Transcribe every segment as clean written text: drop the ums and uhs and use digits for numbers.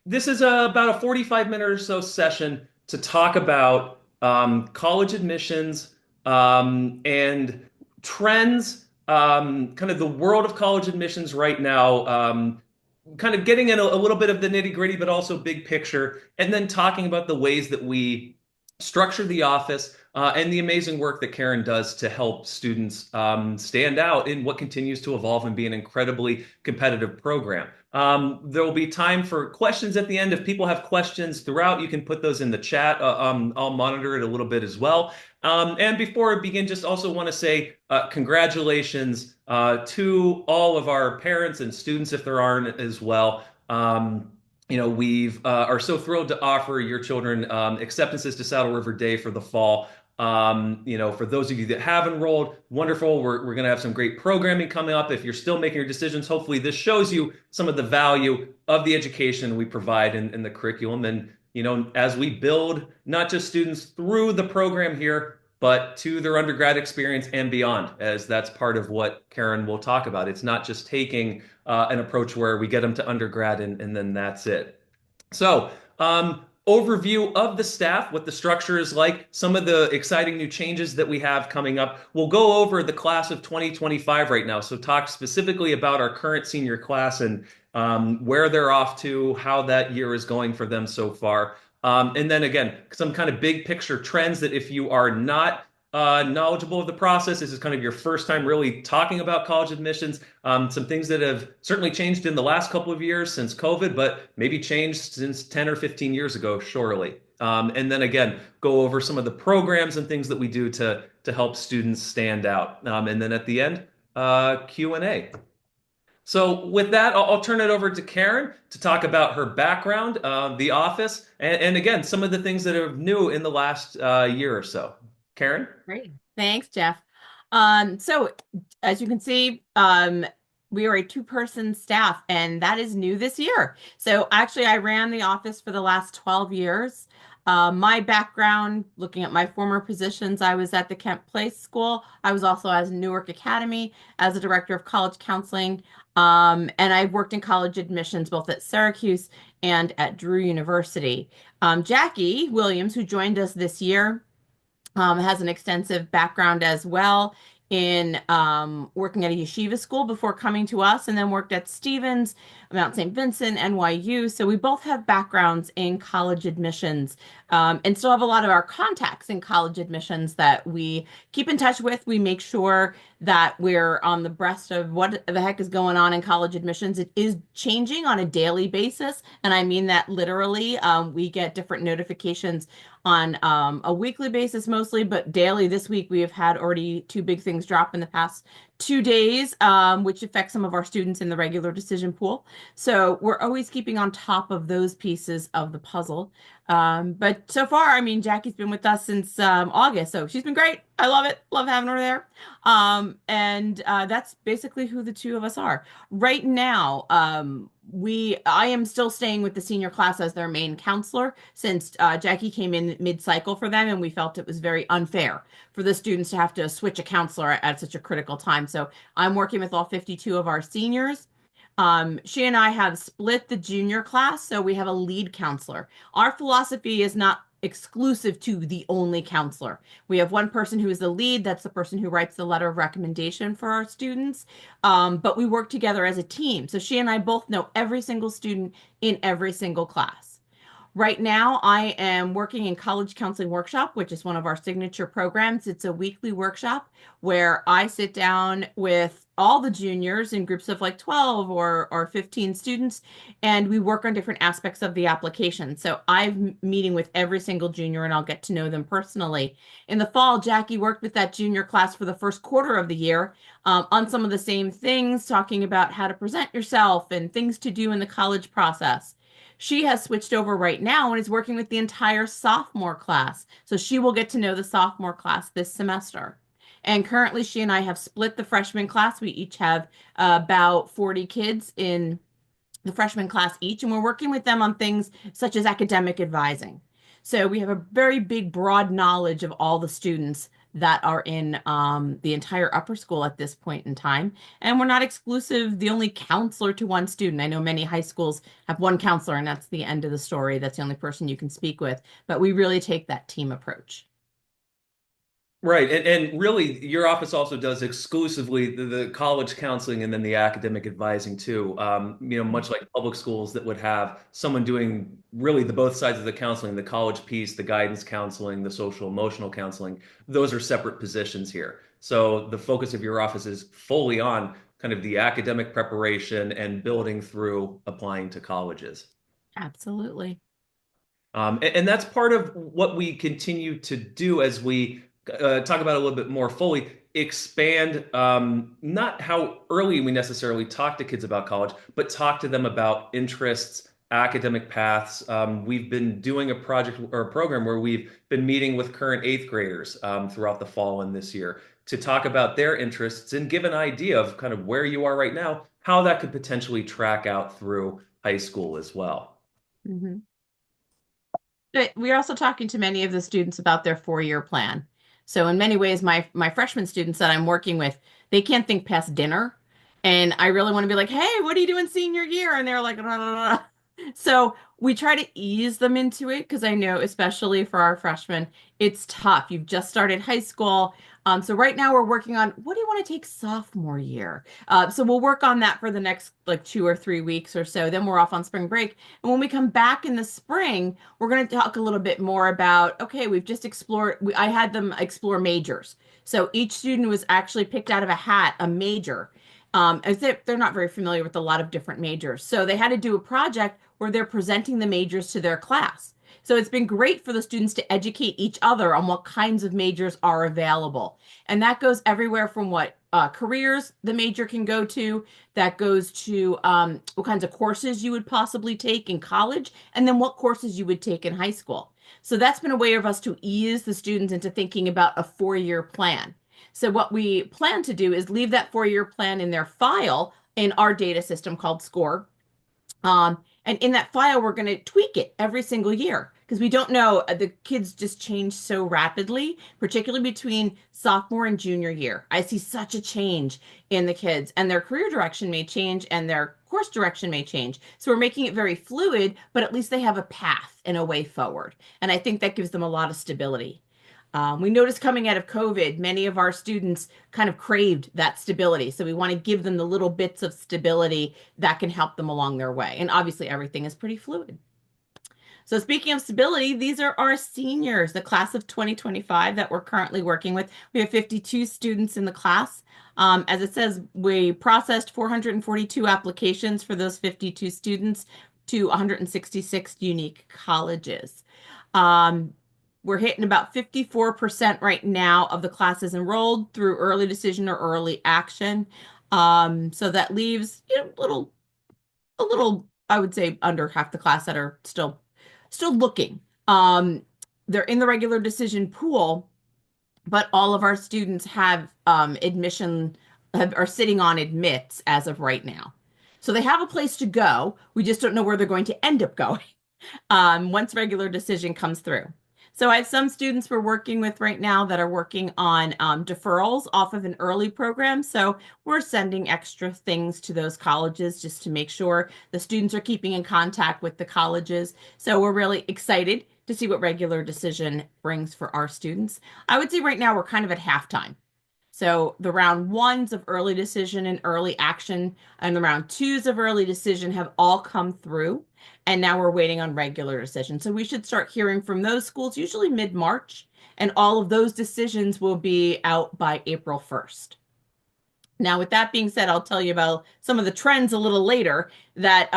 This is about a 45-minute or so session to talk about college admissions and trends, kind of the world of college admissions right now, kind of getting in a little bit of the nitty-gritty, but also big picture, and then talking about the ways that we structure the office and the amazing work that Karen does to help students stand out in what continues to evolve and be an incredibly competitive program. There will be time for questions at the end. If people have questions throughout, you can put those in the chat. I'll monitor it a little bit as well. And before I begin, just also want to say congratulations to all of our parents and students, if there aren't as well. We've are so thrilled to offer your children acceptances to Saddle River Day for the fall. For those of you that have enrolled, wonderful. We're going to have some great programming coming up. If you're still making your decisions, hopefully this shows you some of the value of the education we provide in the curriculum. And, as we build not just students through the program here, but to their undergrad experience and beyond, as that's part of what Karen will talk about. It's not just taking an approach where we get them to undergrad and then that's it. So, overview of the staff, what the structure is like, some of the exciting new changes that we have coming up. We'll go over the class of 2025 right now. So, talk specifically about our current senior class and where they're off to, how that year is going for them so far. And then again, some kind of big picture trends that if you are not knowledgeable of the process, this is kind of your first time really talking about college admissions. Some things that have certainly changed in the last couple of years since COVID, but maybe changed since 10 or 15 years ago, surely. And then again, go over some of the programs and things that we do to help students stand out. And then at the end, Q&A. So with that, I'll turn it over to Karen to talk about her background, the office, and again, some of the things that are new in the last year or so. Karen? Great. Thanks, Jeff. So as you can see, we are a two-person staff, and that is new this year. So actually, I ran the office for the last 12 years. My background, looking at my former positions, I was at the Kent Place School. I was also as Newark Academy as a director of college counseling. And I've worked in college admissions both at Syracuse and at Drew University. Jackie Williams, who joined us this year, has an extensive background as well in working at a yeshiva school before coming to us, and then worked at Stevens, Mount St. Vincent, NYU. So we both have backgrounds in college admissions, and still have a lot of our contacts in college admissions that we keep in touch with. We make sure that we're on the breast of what the heck is going on in college admissions. It is changing on a daily basis, and I mean that literally. We get different notifications on a weekly basis mostly, but daily. This week we have had already two big things drop in the past 2 days, which affect some of our students in the regular decision pool. So we're always keeping on top of those pieces of the puzzle. But so far, I mean, Jackie's been with us since August, so she's been great. I love it. Love having her there. And that's basically who the two of us are. Right now, I am still staying with the senior class as their main counselor since Jackie came in mid-cycle for them, and we felt it was very unfair for the students to have to switch a counselor at such a critical time. So I'm working with all 52 of our seniors. She and I have split the junior class, so we have a lead counselor. Our philosophy is not exclusive to the only counselor. We have one person who is the lead. That's the person who writes the letter of recommendation for our students. But we work together as a team. So she and I both know every single student in every single class. Right now, I am working in College Counseling Workshop, which is one of our signature programs. It's a weekly workshop where I sit down with all the juniors in groups of like 12 or 15 students, and we work on different aspects of the application. So I'm meeting with every single junior, and I'll get to know them personally. In the fall, Jackie worked with that junior class for the first quarter of the year on some of the same things, talking about how to present yourself and things to do in the college process. She has switched over right now and is working with the entire sophomore class. So she will get to know the sophomore class this semester. And currently, she and I have split the freshman class. We each have about 40 kids in the freshman class each, and we're working with them on things such as academic advising. So we have a very big, broad knowledge of all the students that are in the entire upper school at this point in time. And we're not exclusive, the only counselor to one student. I know many high schools have one counselor, and that's the end of the story. That's the only person you can speak with. But we really take that team approach. Right. And really, your office also does exclusively the college counseling and then the academic advising too. Much like public schools that would have someone doing really the both sides of the counseling, the college piece, the guidance counseling, the social emotional counseling. Those are separate positions here. So the focus of your office is fully on kind of the academic preparation and building through applying to colleges. Absolutely. And that's part of what we continue to do as we talk about it a little bit more fully, expand not how early we necessarily talk to kids about college, but talk to them about interests, academic paths. We've been doing a project or a program where we've been meeting with current eighth graders throughout the fall and this year to talk about their interests and give an idea of kind of where you are right now, how that could potentially track out through high school as well. Mhm. But we're also talking to many of the students about their 4-year plan. So in many ways, my freshman students that I'm working with, they can't think past dinner. And I really want to be like, hey, what are you doing senior year? And they're like, "Blah, blah, blah." So we try to ease them into it because I know, especially for our freshmen, it's tough. You've just started high school. So right now we're working on what do you want to take sophomore year? So we'll work on that for the next like 2 or 3 weeks or so. Then we're off on spring break. And when we come back in the spring, we're going to talk a little bit more about, okay, we've just explored, I had them explore majors. So each student was actually picked out of a hat, a major. As if they're not very familiar with a lot of different majors. So they had to do a project where they're presenting the majors to their class. So it's been great for the students to educate each other on what kinds of majors are available. And that goes everywhere from what careers the major can go to, that goes to what kinds of courses you would possibly take in college, and then what courses you would take in high school. So that's been a way of us to ease the students into thinking about a 4-year plan. So what we plan to do is leave that 4-year plan in their file in our data system called SCORE. And in that file, we're going to tweak it every single year because we don't know. The kids just change so rapidly, particularly between sophomore and junior year. I see such a change in the kids, and their career direction may change and their course direction may change. So we're making it very fluid, but at least they have a path and a way forward. And I think that gives them a lot of stability. We noticed coming out of COVID, many of our students kind of craved that stability. So we want to give them the little bits of stability that can help them along their way. And obviously, everything is pretty fluid. So speaking of stability, these are our seniors, the class of 2025 that we're currently working with. We have 52 students in the class. As it says, we processed 442 applications for those 52 students to 166 unique colleges. Um, we're hitting about 54% right now of the classes enrolled through early decision or early action. So that leaves a little, I would say, under half the class that are still looking. They're in the regular decision pool, but all of our students have are sitting on admits as of right now. So they have a place to go. We just don't know where they're going to end up going once regular decision comes through. So I have some students we're working with right now that are working on deferrals off of an early program. So we're sending extra things to those colleges just to make sure the students are keeping in contact with the colleges. So we're really excited to see what regular decision brings for our students. I would say right now we're kind of at halftime. So the round ones of early decision and early action and the round twos of early decision have all come through. And now we're waiting on regular decision. So we should start hearing from those schools usually mid-March. And all of those decisions will be out by April 1st. Now, with that being said, I'll tell you about some of the trends a little later that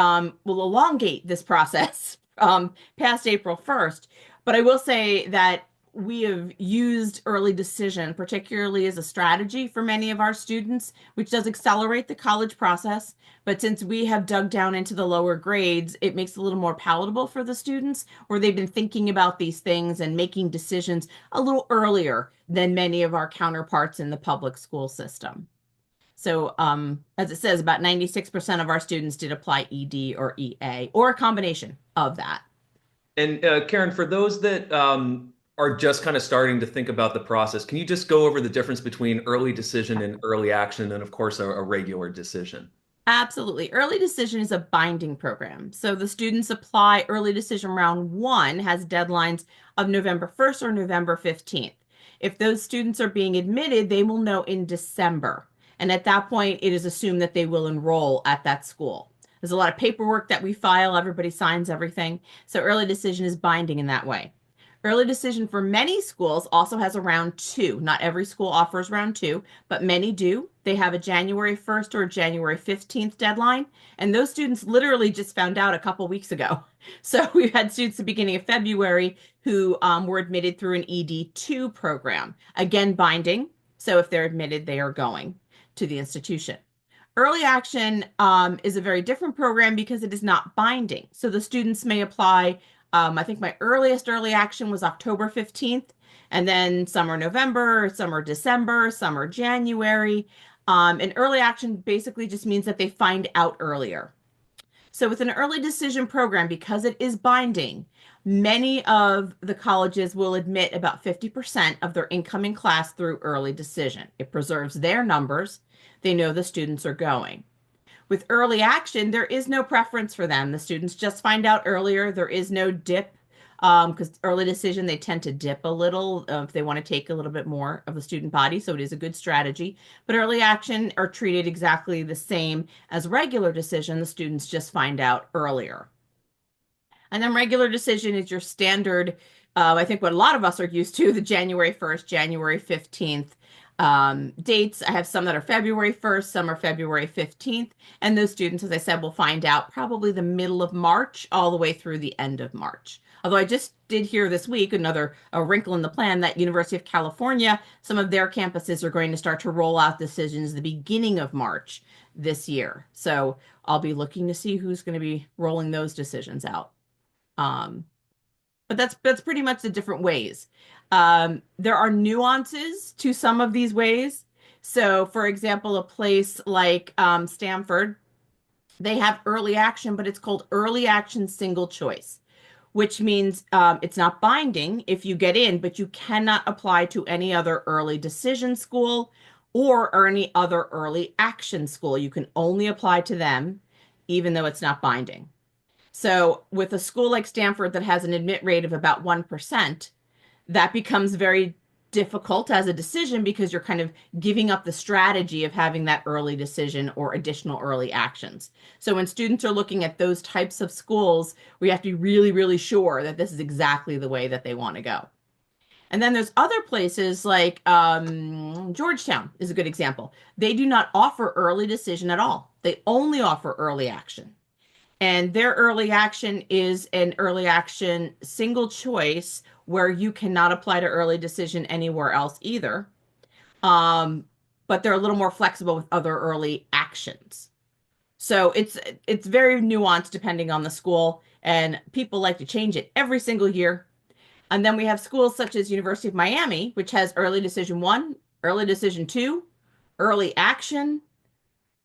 will elongate this process past April 1st. But I will say that we have used early decision, particularly as a strategy for many of our students, which does accelerate the college process. But since we have dug down into the lower grades, it makes it a little more palatable for the students, where they've been thinking about these things and making decisions a little earlier than many of our counterparts in the public school system. So, as it says, about 96% of our students did apply ED or EA or a combination of that. And Karen, for those that are just kind of starting to think about the process, can you just go over the difference between early decision and early action, and of course, a regular decision? Absolutely. Early decision is a binding program. So the students apply early decision round one has deadlines of November 1st or November 15th. If those students are being admitted, they will know in December. And at that point, it is assumed that they will enroll at that school. There's a lot of paperwork that we file, everybody signs everything. So early decision is binding in that way. Early decision for many schools also has a round two. Not every school offers round two, but many do. They have a January 1st or January 15th deadline, and those students literally just found out a couple weeks ago. So we've had students at the beginning of February who were admitted through an ED2 program. Again, binding. So if they're admitted, they are going to the institution. Early action is a very different program because it is not binding. So the students may apply. I think my earliest early action was October 15th, and then some are November, some are December, some are January. And early action basically just means that they find out earlier. So with an early decision program, because it is binding, many of the colleges will admit about 50% of their incoming class through early decision. It preserves their numbers. They know the students are going. With early action, there is no preference for them. The students just find out earlier. There is no dip because early decision, they tend to dip a little if they want to take a little bit more of the student body. So it is a good strategy. But early action are treated exactly the same as regular decision. The students just find out earlier. And then regular decision is your standard, I think what a lot of us are used to, the January 1st, January 15th dates. I have some that are February 1st, some are February 15th. And those students, as I said, will find out probably the middle of March all the way through the end of March. Although I just did hear this week another a wrinkle in the plan that University of California, some of their campuses are going to start to roll out decisions the beginning of March this year. So I'll be looking to see who's going to be rolling those decisions out. Um, but that's pretty much the different ways. There are nuances to some of these ways. So, for example, a place like Stanford, they have early action, but it's called early action single choice, which means it's not binding if you get in, but you cannot apply to any other early decision school or any other early action school. You can only apply to them, even though it's not binding. So with a school like Stanford that has an admit rate of about 1%, that becomes very difficult as a decision because you're kind of giving up the strategy of having that early decision or additional early actions. So when students are looking at those types of schools, we have to be really, really sure that this is exactly the way that they want to go. And then there's other places like Georgetown is a good example. They do not offer early decision at all. They only offer early action. And their early action is an early action single choice where you cannot apply to early decision anywhere else either. Um, but they're a little more flexible with other early actions. So it's very nuanced depending on the school, and people like to change it every single year. And then we have schools such as University of Miami, which has early decision one, early decision two, early action,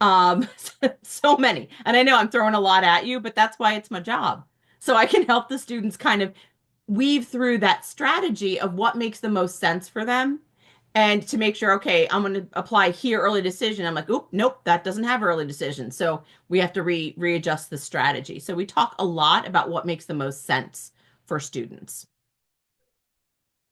um, so many. And I know I'm throwing a lot at you, but that's why it's my job. So I can help the students kind of weave through that strategy of what makes the most sense for them and to make sure, okay, I'm going to apply here early decision. I'm like, oop, nope, that doesn't have early decision. So we have to readjust the strategy. So we talk a lot about what makes the most sense for students.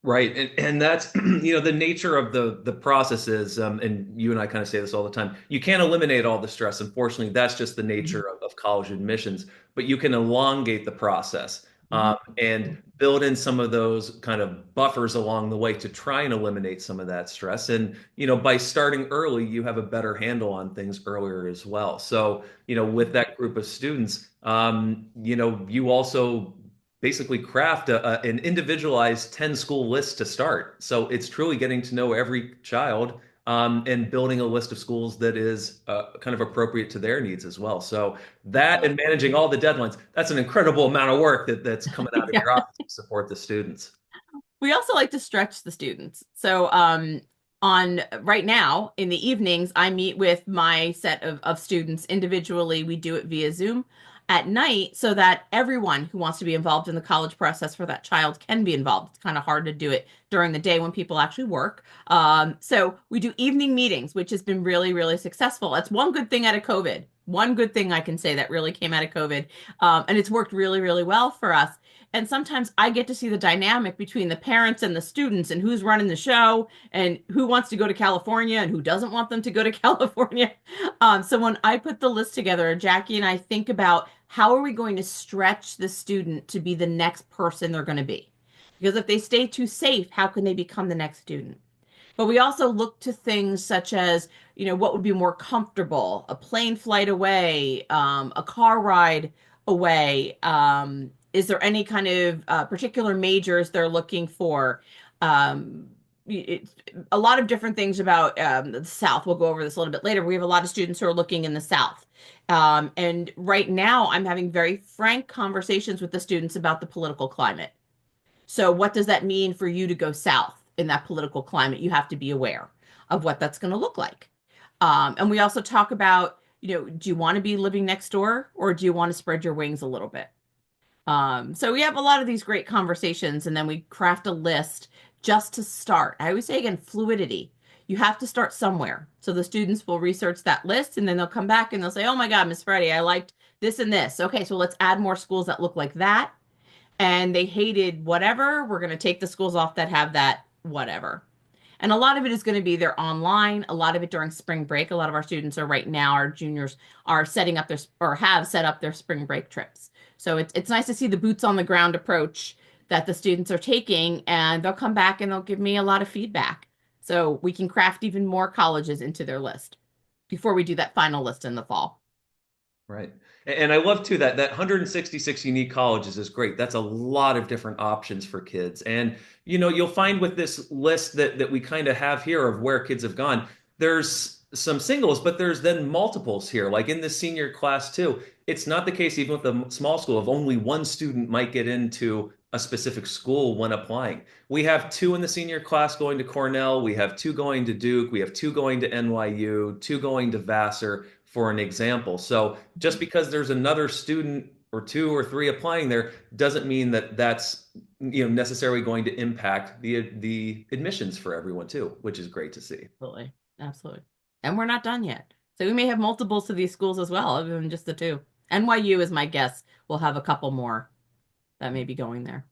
Right. And that's, the nature of the process is, and you and I kind of say this all the time, you can't eliminate all the stress. Unfortunately, that's just the nature of college admissions, but you can elongate the process, Mhm. and build in some of those kind of buffers along the way to try and eliminate some of that stress. And, by starting early, you have a better handle on things earlier as well. So, with that group of students, you also basically craft an individualized 10 school list to start. So it's truly getting to know every child, and building a list of schools that is kind of appropriate to their needs as well. So that and managing all the deadlines, that's an incredible amount of work that's coming out of Yeah. your office to support the students. We also like to stretch the students. So on right now in the evenings, I meet with my set of students individually. We do it via Zoom. at night so that everyone who wants to be involved in the college process for that child can be involved. It's kind of hard to do it during the day when people actually work. So we do evening meetings, which has been really, really successful. That's one good thing out of COVID. One good thing I can say that really came out of COVID. And it's worked really, really well for us. And sometimes I get to see the dynamic between the parents and the students and who's running the show and who wants to go to California and who doesn't want them to go to California. So when I put the list together, Jackie and I think about how are we going to stretch the student to be the next person they're going to be? Because if they stay too safe, how can they become the next student? But we also look to things such as, what would be more comfortable, a plane flight away, a car ride away. Is there any kind of particular majors they're looking for? Um, it's a lot of different things about the South. We'll go over this a little bit later. We have a lot of students who are looking in the South. And right now, I'm having very frank conversations with the students about the political climate. So what does that mean for you to go south in that political climate? You have to be aware of what that's going to look like. And we also talk about, do you want to be living next door or do you want to spread your wings a little bit? So we have a lot of these great conversations and then we craft a list just to start. I always say again, fluidity. You have to start somewhere. So the students will research that list and then they'll come back and they'll say, oh my God, Miss Freddie, I liked this and this. Okay, so let's add more schools that look like that. And they hated whatever. We're going to take the schools off that have that whatever. And a lot of it is going to be they're online. A lot of it during spring break. A lot of our students are right now, our juniors are setting up their or have set up their spring break trips. So it's nice to see the boots on the ground approach that the students are taking, and they'll come back and they'll give me a lot of feedback. So we can craft even more colleges into their list before we do that final list in the fall. Right. And I love too that 166 unique colleges is great. That's a lot of different options for kids. And you'll find with this list that we kind of have here of where kids have gone, there's some singles, but there's then multiples here. Like in the senior class too. It's not the case even with the small school of only one student might get into a specific school when applying. We have two in the senior class going to Cornell, we have two going to Duke, we have two going to NYU, two going to Vassar for an example. So just because there's another student or two or three applying there doesn't mean that that's necessarily going to impact the admissions for everyone too, which is great to see. Absolutely. Absolutely. And we're not done yet. So we may have multiples to these schools as well, other than just the two. NYU is my guess. We'll have a couple more that may be going there.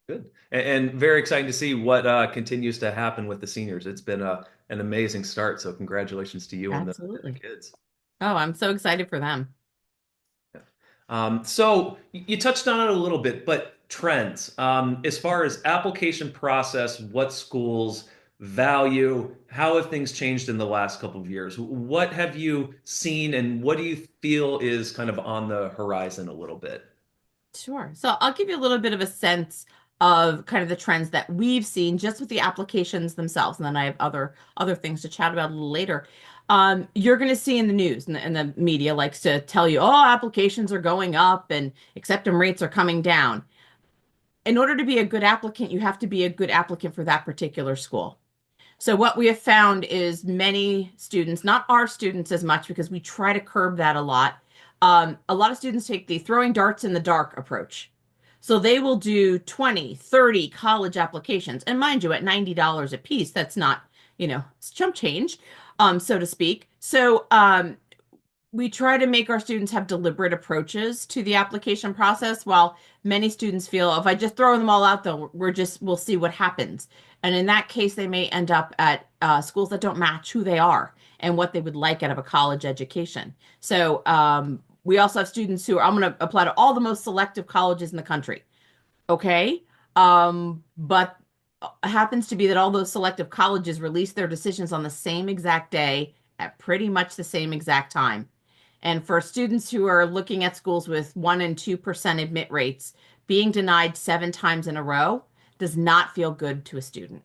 Good. And very exciting to see what continues to happen with the seniors. It's been an amazing start. So congratulations to you and the Absolutely. kids. Oh, I'm so excited for them. Yeah. So you touched on it a little bit, but trends as far as application process, what schools value, how have things changed in the last couple of years? What have you seen and what do you feel is kind of on the horizon a little bit? Sure. So I'll give you a little bit of a sense of kind of the trends that we've seen just with the applications themselves, and then I have other things to chat about a little later. You're going to see in the news and the media likes to tell you, oh, applications are going up and acceptance rates are coming down. In order to be a good applicant, you have to be a good applicant for that particular school. So what we have found is many students, not our students as much because we try to curb that a lot of students take the throwing darts in the dark approach. So they will do 20, 30 college applications. And mind you, at $90 a piece, that's not, it's chump change, so to speak. So we try to make our students have deliberate approaches to the application process, while many students feel if I just throw them all out, though, we'll see what happens. And in that case, they may end up at schools that don't match who they are and what they would like out of a college education. So we also have students who I'm going to apply to all the most selective colleges in the country. Okay. But it happens to be that all those selective colleges release their decisions on the same exact day at pretty much the same exact time. And for students who are looking at schools with 1% and 2% admit rates, being denied 7 times in a row does not feel good to a student.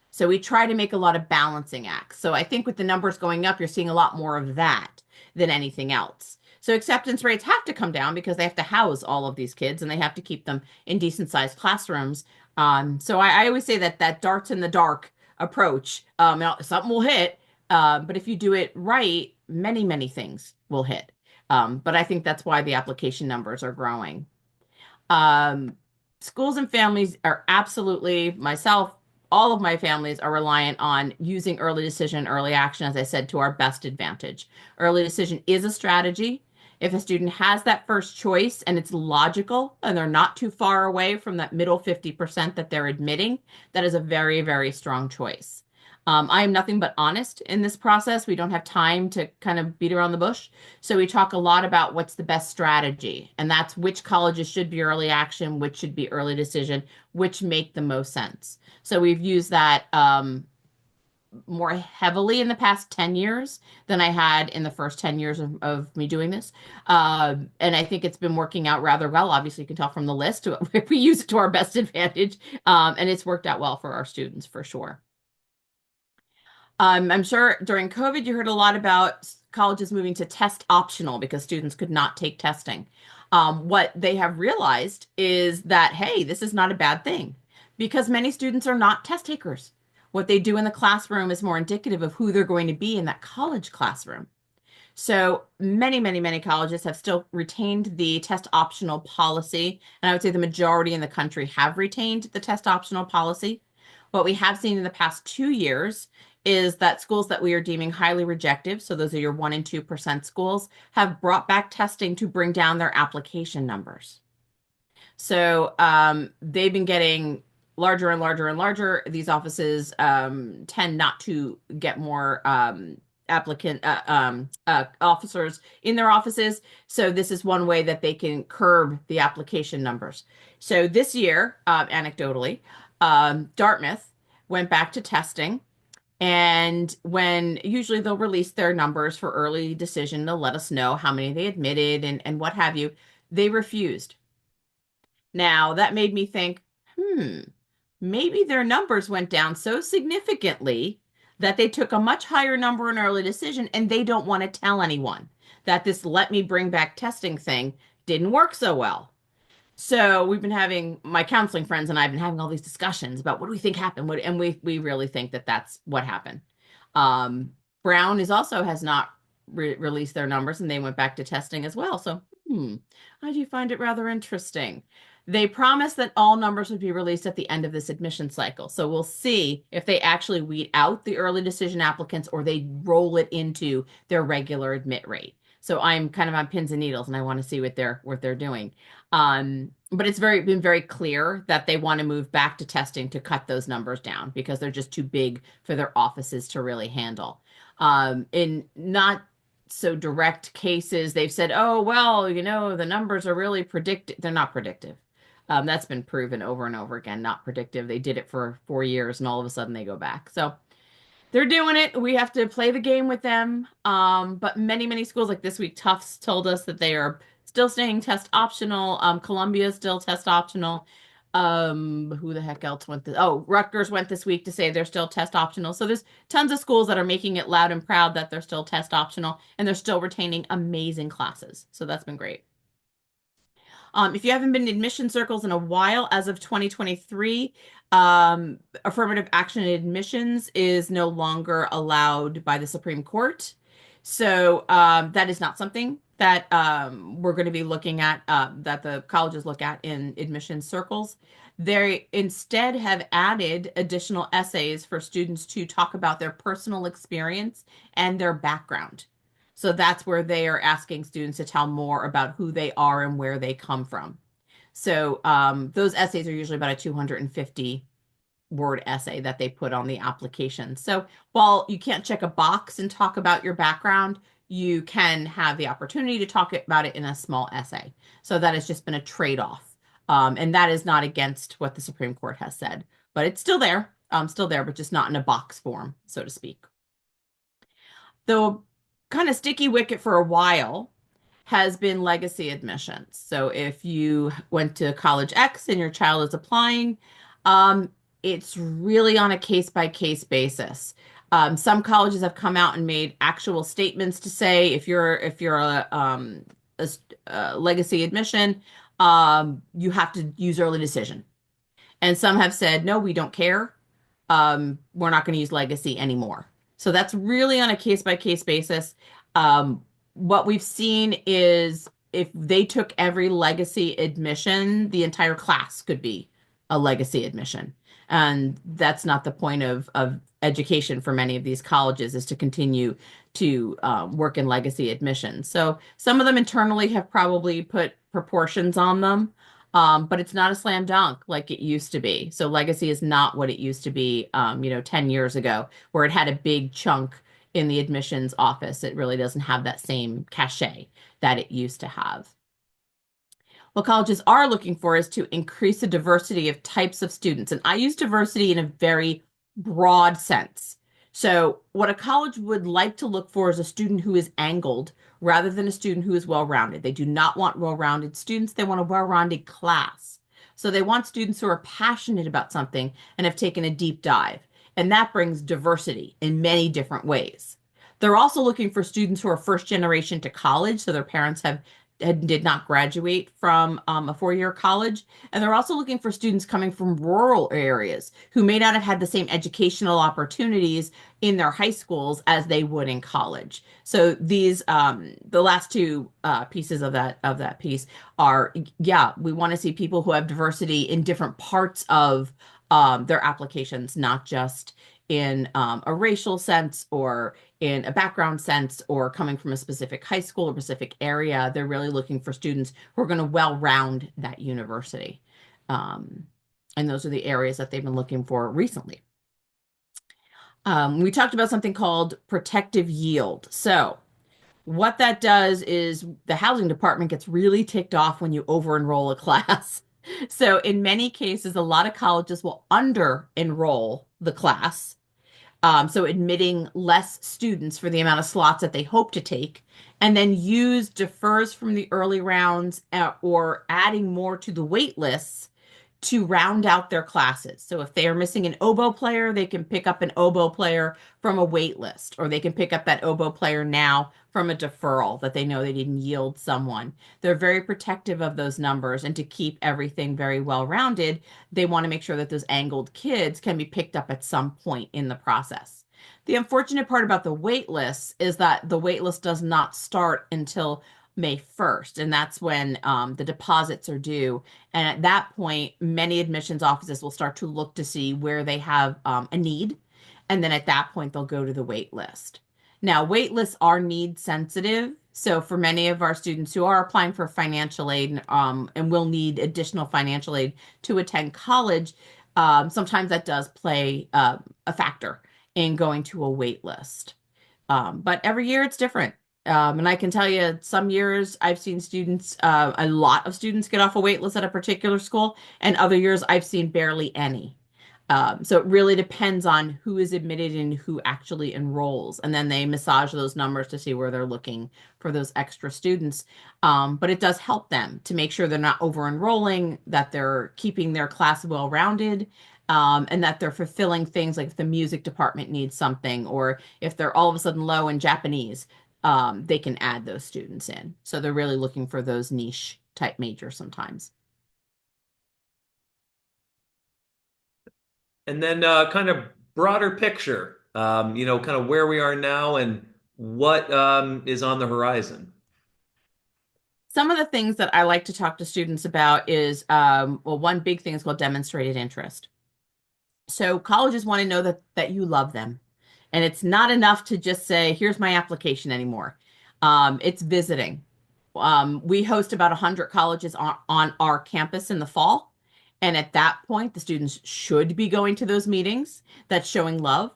So we try to make a lot of balancing acts. So I think with the numbers going up, you're seeing a lot more of that than anything else. So acceptance rates have to come down because they have to house all of these kids and they have to keep them in decent sized classrooms. So I always say that darts in the dark approach, something will hit, but if you do it right, many, many things will hit. But I think that's why the application numbers are growing. Um, Schools and families are absolutely, myself, all of my families are reliant on using early decision, early action, as I said, to our best advantage. Early decision is a strategy. If a student has that first choice and it's logical and they're not too far away from that middle 50% that they're admitting, that is a very, very strong choice. I am nothing but honest in this process. We don't have time to kind of beat around the bush. So we talk a lot about what's the best strategy, and that's which colleges should be early action, which should be early decision, which make the most sense. So we've used that more heavily in the past 10 years than I had in the first 10 years of me doing this. And I think it's been working out rather well. Obviously, you can tell from the list, we use it to our best advantage, and it's worked out well for our students for sure. I'm sure during COVID, you heard a lot about colleges moving to test optional because students could not take testing. What they have realized is that, hey, this is not a bad thing because many students are not test takers. What they do in the classroom is more indicative of who they're going to be in that college classroom. So many, many, many colleges have still retained the test optional policy. And I would say the majority in the country have retained the test optional policy. What we have seen in the past 2 years is that schools that we are deeming highly rejective, so those are your 1 and 2% schools, have brought back testing to bring down their application numbers. So they've been getting larger and larger and larger. These offices tend not to get more officers in their offices. So this is one way that they can curb the application numbers. So this year, anecdotally, Dartmouth went back to testing. And when usually they'll release their numbers for early decision, they'll let us know how many they admitted and what have you. They refused. Now, that made me think, maybe their numbers went down so significantly that they took a much higher number in early decision and they don't want to tell anyone that this let me bring back testing thing didn't work so well. So we've been having my counseling friends and I've been having all these discussions about what do we think happened, and we really think that that's what happened. Um, Brown is also has not released their numbers and they went back to testing as well. So I do find it rather interesting. They promised that all numbers would be released at the end of this admission cycle. So we'll see if they actually weed out the early decision applicants or they roll it into their regular admit rate. So I'm kind of on pins and needles and I want to see what they're doing. But it's been very clear that they want to move back to testing to cut those numbers down because they're just too big for their offices to really handle. In not so direct cases, they've said, oh, well, the numbers are really predictive. They're not predictive. That's been proven over and over again, not predictive. They did it for 4 years and all of a sudden they go back. So they're doing it. We have to play the game with them. But many, many schools like this week, Tufts told us that they are still staying test optional. Columbia is still test optional. Who the heck else went Rutgers went this week to say they're still test optional. So there's tons of schools that are making it loud and proud that they're still test optional and they're still retaining amazing classes. So that's been great. If you haven't been in admission circles in a while, as of 2023, affirmative action in admissions is no longer allowed by the Supreme Court. So that is not something that we're going to be looking at, that the colleges look at in admission circles. They instead have added additional essays for students to talk about their personal experience and their background. So that's where they are asking students to tell more about who they are and where they come from. So those essays are usually about a 250 word essay that they put on the application. So while you can't check a box and talk about your background, you can have the opportunity to talk about it in a small essay. So that has just been a trade-off. And that is not against what the Supreme Court has said, but it's still there, but just not in a box form, so to speak. The kind of sticky wicket for a while has been legacy admissions. So if you went to college X and your child is applying, it's really on a case-by-case basis. Some colleges have come out and made actual statements to say if you're a legacy admission, you have to use early decision. And some have said, no, we don't care. We're not going to use legacy anymore. So that's really on a case-by-case basis. what we've seen is if they took every legacy admission, the entire class could be a legacy admission. And that's not the point of education for many of these colleges is to continue to work in legacy admissions. So some of them internally have probably put proportions on them, but it's not a slam dunk like it used to be. So legacy is not what it used to be, 10 years ago, where it had a big chunk in the admissions office. It really doesn't have that same cachet that it used to have. What colleges are looking for is to increase the diversity of types of students. And I use diversity in a very broad sense. So, what a college would like to look for is a student who is angled rather than a student who is well-rounded. They do not want well-rounded students, they want a well-rounded class. So, they want students who are passionate about something and have taken a deep dive. And that brings diversity in many different ways. They're also looking for students who are first generation to college, so their parents did not graduate from a four-year college. And they're also looking for students coming from rural areas who may not have had the same educational opportunities in their high schools as they would in college. So these, the last two pieces of that piece are, yeah, we want to see people who have diversity in different parts of their applications, not just in a racial sense or in a background sense or coming from a specific high school or specific area. They're really looking for students who are going to well-round that university. And those are the areas that they've been looking for recently. We talked about something called protective yield. So what that does is the housing department gets really ticked off when you over-enroll a class. So in many cases, a lot of colleges will under-enroll the class, so admitting less students for the amount of slots that they hope to take, and then use defers from the early rounds or adding more to the wait lists to round out their classes. So if they are missing an oboe player, they can pick up an oboe player from a wait list, or they can pick up that oboe player now from a deferral that they know they didn't yield someone. They're very protective of those numbers, and to keep everything very well rounded, they want to make sure that those angled kids can be picked up at some point in the process. The unfortunate part about the wait list is that the wait list does not start until May 1st, and that's when the deposits are due. And at that point, many admissions offices will start to look to see where they have a need. And then at that point, they'll go to the wait list. Now, wait lists are need sensitive. So for many of our students who are applying for financial aid and will need additional financial aid to attend college, sometimes that does play a factor in going to a wait list. But every year it's different. And I can tell you, some years I've seen students, a lot of students get off a wait list at a particular school, and other years I've seen barely any. So it really depends on who is admitted and who actually enrolls. And then they massage those numbers to see where they're looking for those extra students. But it does help them to make sure they're not over enrolling, that they're keeping their class well-rounded, and that they're fulfilling things like if the music department needs something, or if they're all of a sudden low in Japanese, they can add those students in. So they're really looking for those niche type majors sometimes. And then kind of broader picture, kind of where we are now and what is on the horizon. Some of the things that I like to talk to students about is, well, one big thing is called demonstrated interest. So colleges want to know that you love them. And it's not enough to just say, here's my application anymore. It's visiting. We host about 100 colleges on our campus in the fall. And at that point, the students should be going to those meetings. That's showing love.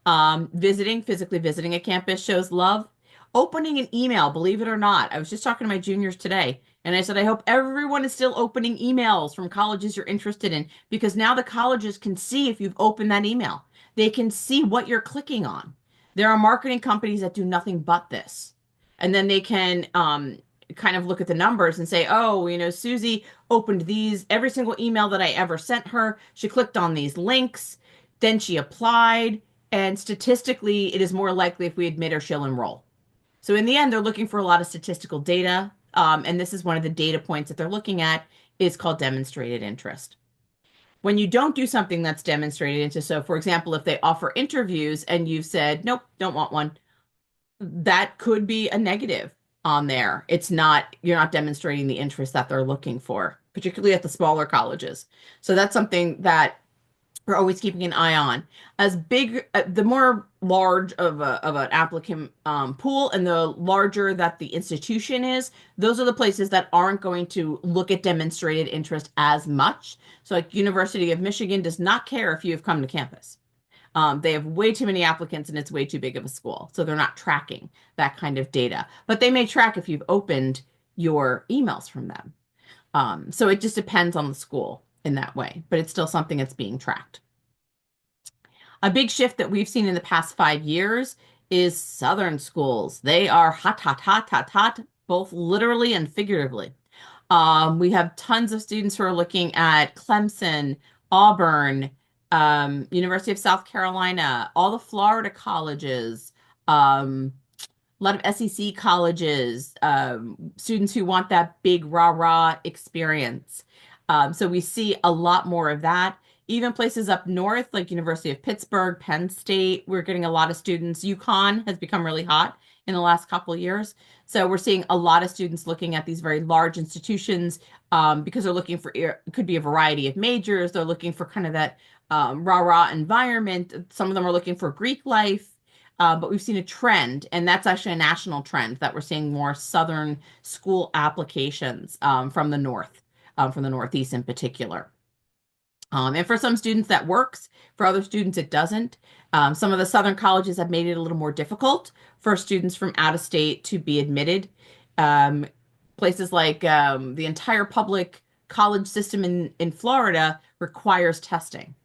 Physically visiting a campus shows love. Opening an email, believe it or not. I was just talking to my juniors today, and I said, I hope everyone is still opening emails from colleges you're interested in, because now the colleges can see if you've opened that email. They can see what you're clicking on. There are marketing companies that do nothing but this. And then they can kind of look at the numbers and say, oh, Susie opened every single email that I ever sent her. She clicked on these links, then she applied. And statistically, it is more likely if we admit her, she'll enroll. So in the end, they're looking for a lot of statistical data. And this is one of the data points that they're looking at is called demonstrated interest. When you don't do something that's demonstrated interest, so for example, if they offer interviews and you've said, nope, don't want one, that could be a negative. on there, you're not demonstrating the interest that they're looking for, particularly at the smaller colleges. So that's something that we're always keeping an eye on. The more large of an applicant pool, and the larger that the institution is, those are the places that aren't going to look at demonstrated interest as much. So, like University of Michigan does not care if you have come to campus. They have way too many applicants and it's way too big of a school. So they're not tracking that kind of data. But they may track if you've opened your emails from them. So it just depends on the school in that way, but it's still something that's being tracked. A big shift that we've seen in the past 5 years is Southern schools. They are hot, hot, hot, hot, hot, both literally and figuratively. We have tons of students who are looking at Clemson, Auburn, University of South Carolina, all the Florida colleges, a lot of SEC colleges, students who want that big rah-rah experience. So we see a lot more of that. Even places up north, like University of Pittsburgh, Penn State, we're getting a lot of students. UConn has become really hot in the last couple of years. So we're seeing a lot of students looking at these very large institutions because they're looking for, it could be a variety of majors. They're looking for kind of that rah-rah environment. Some of them are looking for Greek life. But we've seen a trend, and that's actually a national trend that we're seeing more Southern school applications from the North, from the Northeast in particular. And for some students that works, for other students it doesn't. Some of the Southern colleges have made it a little more difficult for students from out of state to be admitted. Um, Places like the entire public college system in Florida requires testing.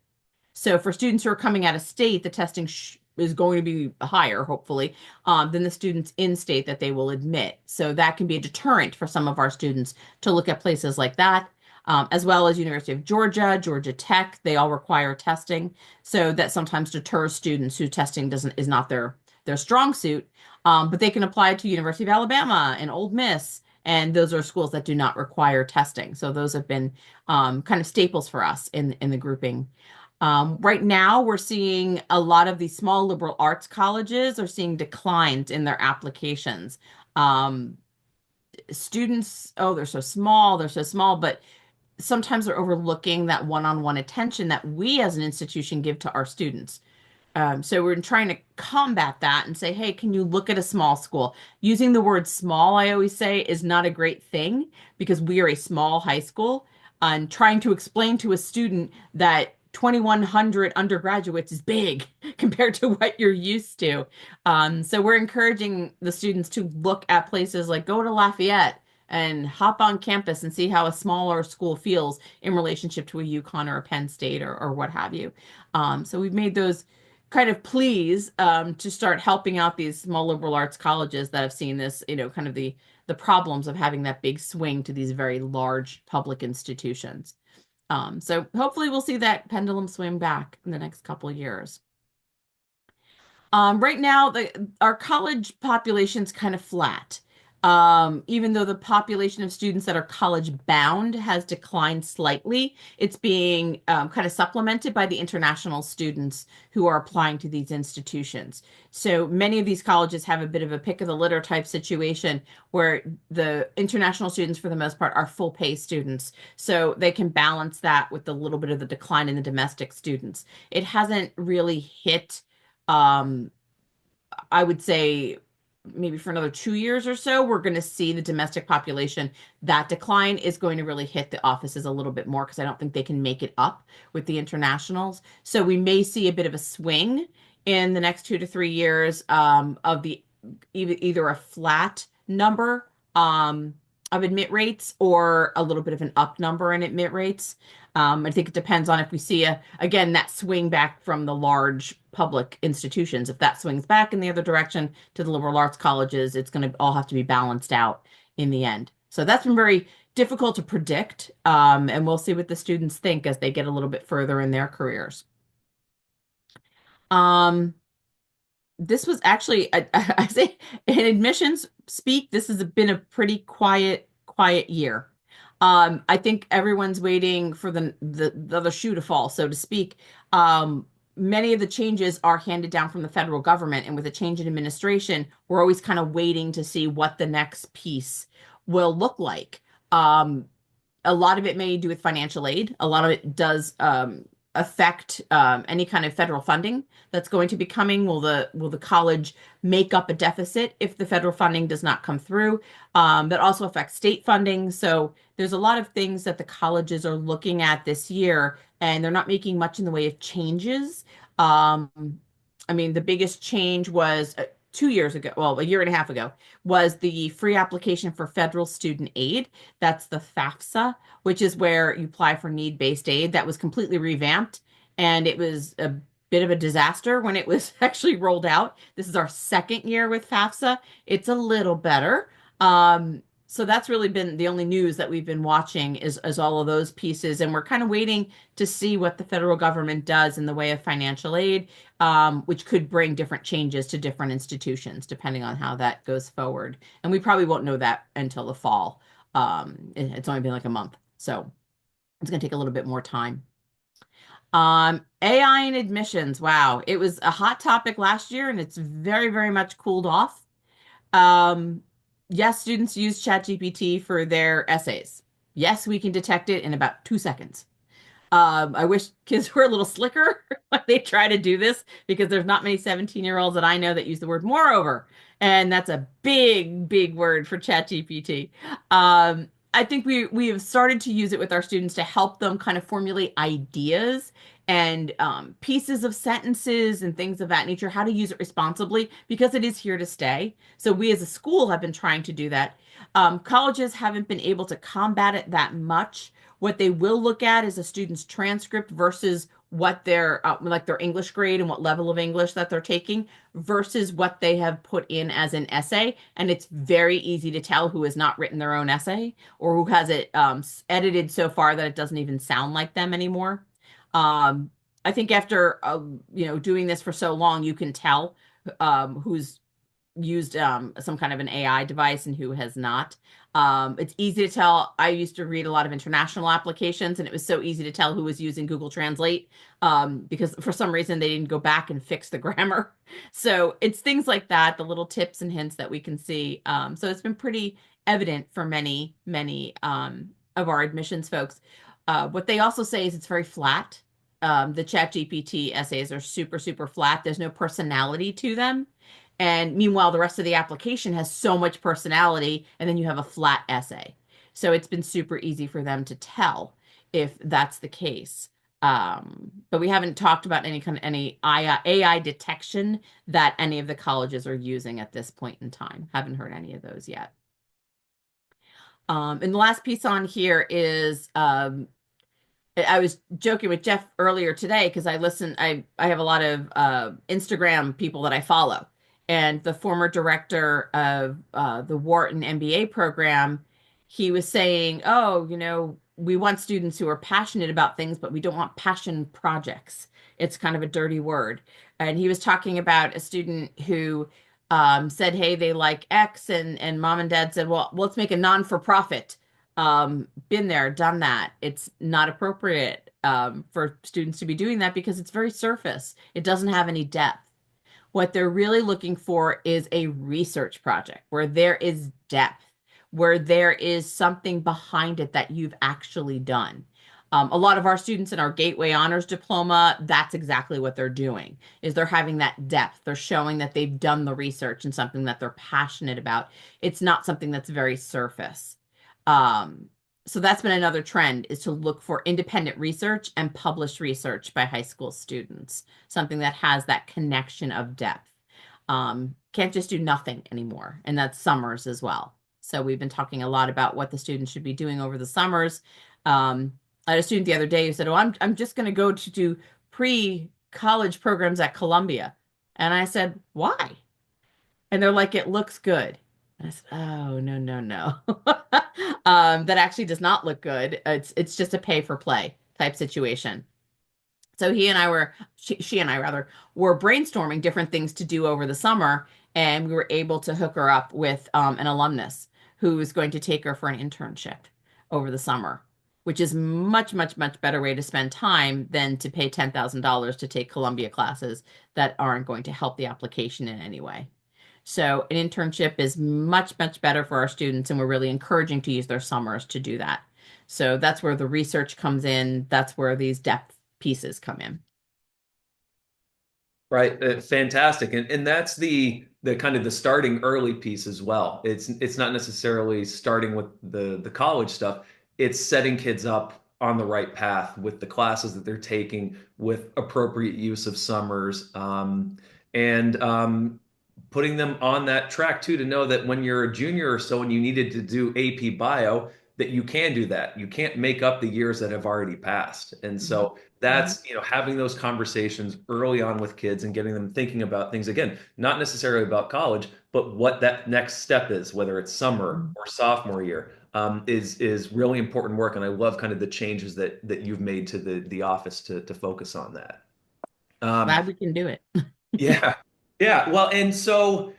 So for students who are coming out of state, the testing is going to be higher, hopefully, than the students in state that they will admit. So that can be a deterrent for some of our students to look at places like that, as well as University of Georgia, Georgia Tech. They all require testing, so that sometimes deters students who testing is not their strong suit. But they can apply to University of Alabama and Ole Miss. And those are schools that do not require testing. So those have been kind of staples for us in the grouping. Right now, we're seeing a lot of these small liberal arts colleges are seeing declines in their applications. Um, Students, oh, they're so small, but sometimes they're overlooking that one-on-one attention that we as an institution give to our students. So we're trying to combat that and say, hey, can you look at a small school? Using the word small, I always say, is not a great thing because we are a small high school. And trying to explain to a student that 2,100 undergraduates is big compared to what you're used to. So we're encouraging the students to look at places like go to Lafayette and hop on campus and see how a smaller school feels in relationship to a UConn or a Penn State or what have you. So we've made those kind of pleas to start helping out these small liberal arts colleges that have seen this, kind of the problems of having that big swing to these very large public institutions. So hopefully we'll see that pendulum swing back in the next couple of years. Right now, our college population's kind of flat. Even though the population of students that are college bound has declined slightly, it's being kind of supplemented by the international students who are applying to these institutions. So many of these colleges have a bit of a pick of the litter type situation where the international students, for the most part, are full pay students. So they can balance that with a little bit of the decline in the domestic students. It hasn't really hit, I would say, maybe for another 2 years or so, we're going to see the domestic population. That decline is going to really hit the offices a little bit more because I don't think they can make it up with the internationals. So we may see a bit of a swing in the next 2 to 3 years of the either a flat number of admit rates or a little bit of an up number in admit rates. I think it depends on if we see again, that swing back from the large public institutions. If that swings back in the other direction to the liberal arts colleges, it's going to all have to be balanced out in the end. So that's been very difficult to predict. And we'll see what the students think as they get a little bit further in their careers. This was actually, I say in admissions speak, this has been a pretty quiet year. I think everyone's waiting for the other shoe to fall, so to speak. many of the changes are handed down from the federal government. And with a change in administration, we're always kind of waiting to see what the next piece will look like. Um, a lot of it may do with financial aid. A lot of it does affect any kind of federal funding that's going to be coming. Will the college make up a deficit if the federal funding does not come through? That also affects state funding. So there's a lot of things that the colleges are looking at this year, and they're not making much in the way of changes. Um, I mean, the biggest change was 2 years ago, well, a year and a half ago, was the free application for federal student aid. That's the FAFSA, which is where you apply for need-based aid. That was completely revamped, and it was a bit of a disaster when it was actually rolled out. This is our second year with FAFSA. It's a little better. So that's really been the only news that we've been watching is all of those pieces, and we're kind of waiting to see what the federal government does in the way of financial aid, which could bring different changes to different institutions depending on how that goes forward. And we probably won't know that until the fall. It's only been like a month, so it's going to take a little bit more time. AI and admissions. Wow, it was a hot topic last year, and it's very, very much cooled off. Um, yes, students use ChatGPT for their essays. Yes, we can detect it in about 2 seconds. I wish kids were a little slicker when they try to do this because there's not many 17-year-olds that I know that use the word moreover. And that's a big, big word for ChatGPT. I think we have started to use it with our students to help them kind of formulate ideas and pieces of sentences and things of that nature, how to use it responsibly because it is here to stay. So we as a school have been trying to do that. Colleges haven't been able to combat it that much. What they will look at is a student's transcript versus what their like their English grade and what level of English that they're taking versus what they have put in as an essay. And it's very easy to tell who has not written their own essay or who has it edited so far that it doesn't even sound like them anymore. I think after doing this for so long, you can tell who's used some kind of an AI device and who has not. It's easy to tell. I used to read a lot of international applications, and it was so easy to tell who was using Google Translate because for some reason they didn't go back and fix the grammar. So it's things like that, the little tips and hints that we can see. So it's been pretty evident for many, many of our admissions folks. What they also say is it's very flat. The ChatGPT essays are super, super flat. There's no personality to them. And meanwhile, the rest of the application has so much personality, and then you have a flat essay. So it's been super easy for them to tell if that's the case. But we haven't talked about any AI detection that any of the colleges are using at this point in time. Haven't heard any of those yet. And the last piece on here is I was joking with Geoff earlier today because I have a lot of Instagram people that I follow. And the former director of the Wharton MBA program, he was saying, oh, we want students who are passionate about things, but we don't want passion projects. It's kind of a dirty word. And he was talking about a student who said, hey, they like X, and mom and dad said, well, let's make a non-for-profit. Been there, done that. It's not appropriate for students to be doing that because it's very surface. It doesn't have any depth. What they're really looking for is a research project where there is depth, where there is something behind it that you've actually done. A lot of our students in our Gateway Honors Diploma, that's exactly what they're doing, is they're having that depth. They're showing that they've done the research and something that they're passionate about. It's not something that's very surface. So that's been another trend is to look for independent research and published research by high school students, something that has that connection of depth. Can't just do nothing anymore, and that's summers as well. So we've been talking a lot about what the students should be doing over the summers. I had a student the other day who said, "Oh, I'm just going to go to do pre-college programs at Columbia," and I said, "Why?" And they're like, "It looks good." And I said, "Oh, no, no, no." That actually does not look good. It's just a pay for play type situation. So she and I rather, were brainstorming different things to do over the summer, and we were able to hook her up with an alumnus who is going to take her for an internship over the summer. which is much, much, much better way to spend time than to pay $10,000 to take Columbia classes that aren't going to help the application in any way. So an internship is much, much better for our students, and we're really encouraging to use their summers to do that. So that's where the research comes in. That's where these depth pieces come in. Right, fantastic, and that's the kind of the starting early piece as well. It's not necessarily starting with the college stuff. It's setting kids up on the right path with the classes that they're taking, with appropriate use of summers, and putting them on that track too, to know that when you're a junior or so and you needed to do AP Bio, that you can do that. You can't make up the years that have already passed, and Mhm. so Mhm. that's having those conversations early on with kids and getting them thinking about things, again, not necessarily about college, but what that next step is, whether it's summer Mhm. or sophomore year, is really important work. And I love kind of the changes that you've made to the office to focus on that. um, Glad we can do it. yeah, yeah, well, and so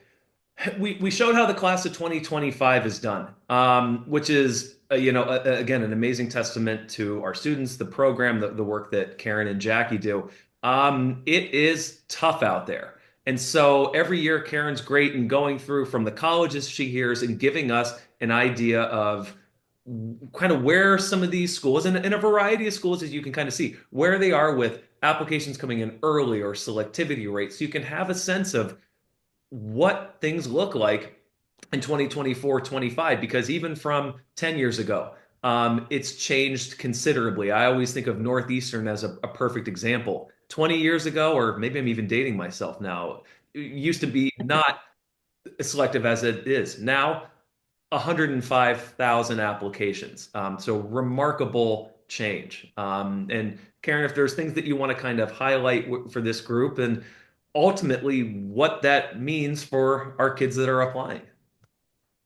we showed how the class of 2025 is done, which is, again, an amazing testament to our students, the program, the work that Karen and Jackie do. It is tough out there. And so every year, Karen's great in going through from the colleges she hears and giving us an idea of kind of where some of these schools, and in a variety of schools, as you can kind of see, where they are with applications coming in early or selectivity rates. So you can have a sense of what things look like in 2024, 25, because even from 10 years ago, it's changed considerably. I always think of Northeastern as a perfect example. 20 years ago, or maybe I'm even dating myself now, it used to be not as selective as it is now. 105,000 applications. So remarkable change. And Karen, if there's things that you want to kind of highlight for this group, and ultimately what that means for our kids that are applying.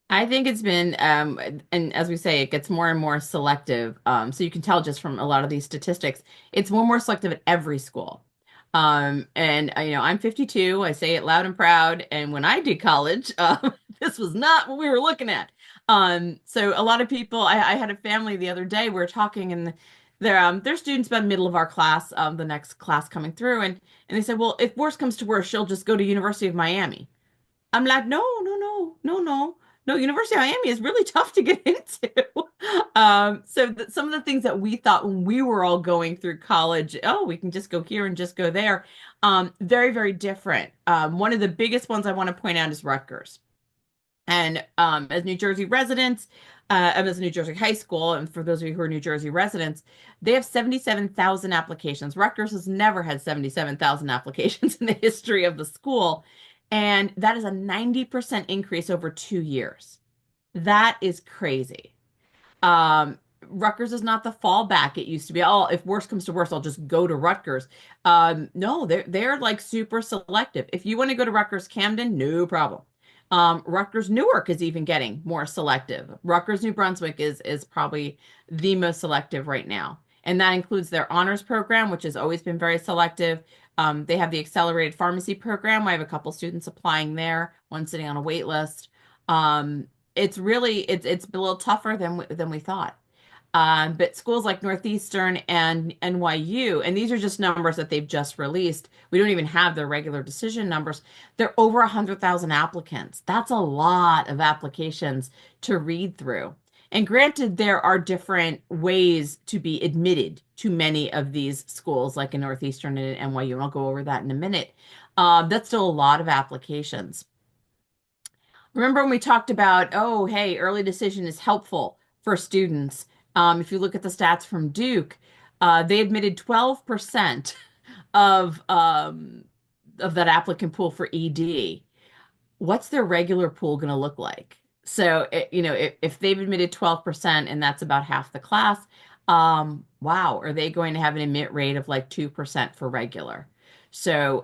I think it's been, and as we say, it gets more and more selective. So you can tell just from a lot of these statistics, it's more and more selective at every school. And I'm 52. I say it loud and proud. And when I did college, this was not what we were looking at. So a lot of people, I had a family the other day. We were talking, and their students about middle of our class, the next class coming through, and they said, well, if worse comes to worse, she'll just go to University of Miami. I'm like, no, no, no, no, no. No, University of Miami is really tough to get into. So some of the things that we thought when we were all going through college, oh, we can just go here and just go there, very, very different. One of the biggest ones I want to point out is Rutgers. And as New Jersey residents, as New Jersey high school, and for those of you who are New Jersey residents, they have 77,000 applications. Rutgers has never had 77,000 applications in the history of the school. And that is a 90% increase over 2 years. That is crazy. Um, Rutgers is not the fallback it used to be. Oh, if worse comes to worse, I'll just go to Rutgers. No, they're like super selective. If you want to go to Rutgers Camden, no problem. Rutgers Newark is even getting more selective. Rutgers New Brunswick is probably the most selective right now. And that includes their honors program, which has always been very selective. They have the accelerated pharmacy program. I have a couple students applying there, one sitting on a wait list. It's a little tougher than we thought. But schools like Northeastern and NYU, and these are just numbers that they've just released. We don't even have their regular decision numbers. They're over 100,000 applicants. That's a lot of applications to read through. And granted, there are different ways to be admitted to many of these schools, like in Northeastern and NYU, and I'll go over that in a minute. That's still a lot of applications. Remember when we talked about, oh, hey, early decision is helpful for students. If you look at the stats from Duke, they admitted 12% of um, of that applicant pool for ED. What's their regular pool going to look like? So, if they've admitted 12% and that's about half the class, wow, are they going to have an admit rate of like 2% for regular? So,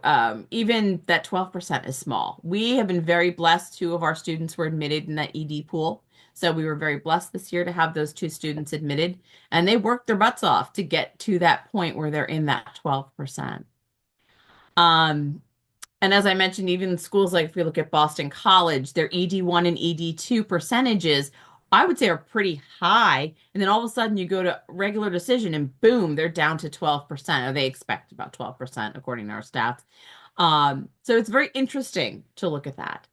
even that 12% is small. We have been very blessed. Two of our students were admitted in that ED pool. So we were very blessed this year to have those two students admitted, and they worked their butts off to get to that point where they're in that 12%. Um, and as I mentioned, even schools like if we look at Boston College, their ED1 and ED2 percentages I would say are pretty high. And then all of a sudden you go to regular decision and boom, they're down to 12%, or they expect about 12% according to our stats. So it's very interesting to look at that.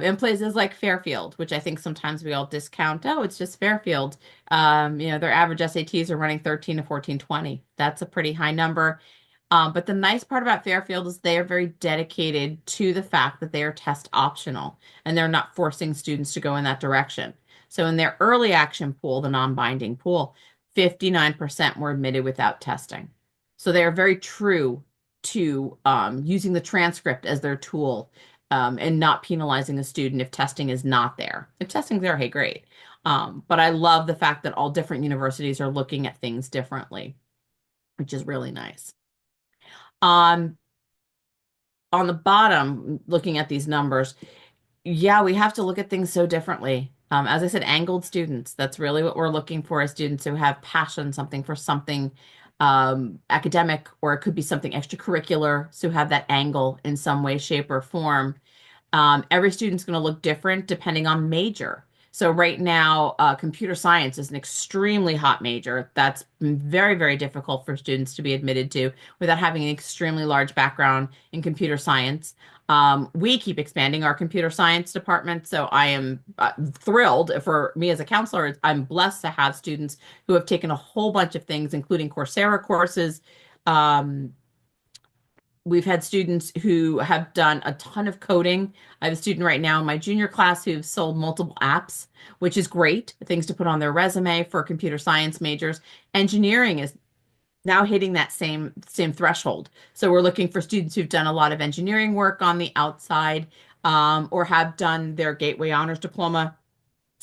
In places like Fairfield, which I think sometimes we all discount. Oh, it's just Fairfield. Their average SATs are running 13 to 1420. That's a pretty high number. But the nice part about Fairfield is they are very dedicated to the fact that they are test optional and they're not forcing students to go in that direction. So in their early action pool, the non-binding pool, 59% were admitted without testing. So they are very true to using the transcript as their tool, and not penalizing a student if testing is not there. If testing's there, hey, great. But I love the fact that all different universities are looking at things differently, which is really nice. Um, on the bottom, looking at these numbers, yeah, we have to look at things so differently. As I said, angled students, that's really what we're looking for, as students who have passion, something for something academic, or it could be something extracurricular, so have that angle in some way, shape, or form. Every student's going to look different depending on major. So right now, computer science is an extremely hot major. That's very, very difficult for students to be admitted to without having an extremely large background in computer science. We keep expanding our computer science department, so I am thrilled. For me as a counselor, I'm blessed to have students who have taken a whole bunch of things, including Coursera courses. We've had students who have done a ton of coding. I have a student right now in my junior class who've sold multiple apps, which is great, things to put on their resume for computer science majors. Engineering is now hitting that same threshold. So we're looking for students who've done a lot of engineering work on the outside, or have done their Gateway Honors Diploma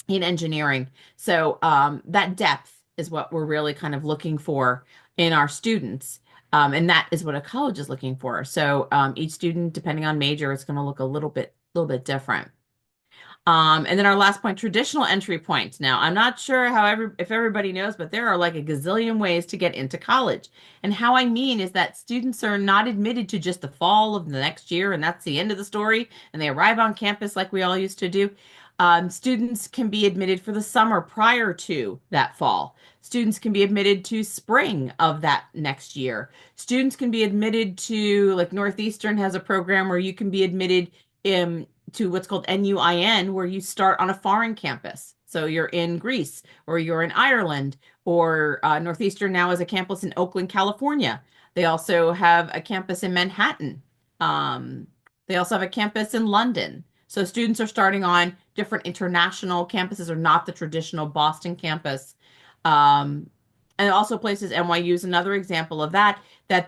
in engineering. So that depth is what we're really kind of looking for in our students. And that is what a college is looking for. So each student, depending on major, is going to look a little bit different. And then our last point, traditional entry points. Now, I'm not sure if everybody knows, but there are like a gazillion ways to get into college. And how I mean is that students are not admitted to just the fall of the next year, and that's the end of the story, and they arrive on campus like we all used to do. Students can be admitted for the summer prior to that fall. Students can be admitted to spring of that next year. Students can be admitted to, like Northeastern has a program where you can be admitted to what's called NUIN, where you start on a foreign campus. So you're in Greece, or you're in Ireland, or Northeastern now has a campus in Oakland, California. They also have a campus in Manhattan. They also have a campus in London. So students are starting on different international campuses, or not the traditional Boston campus. And also places, NYU is another example of that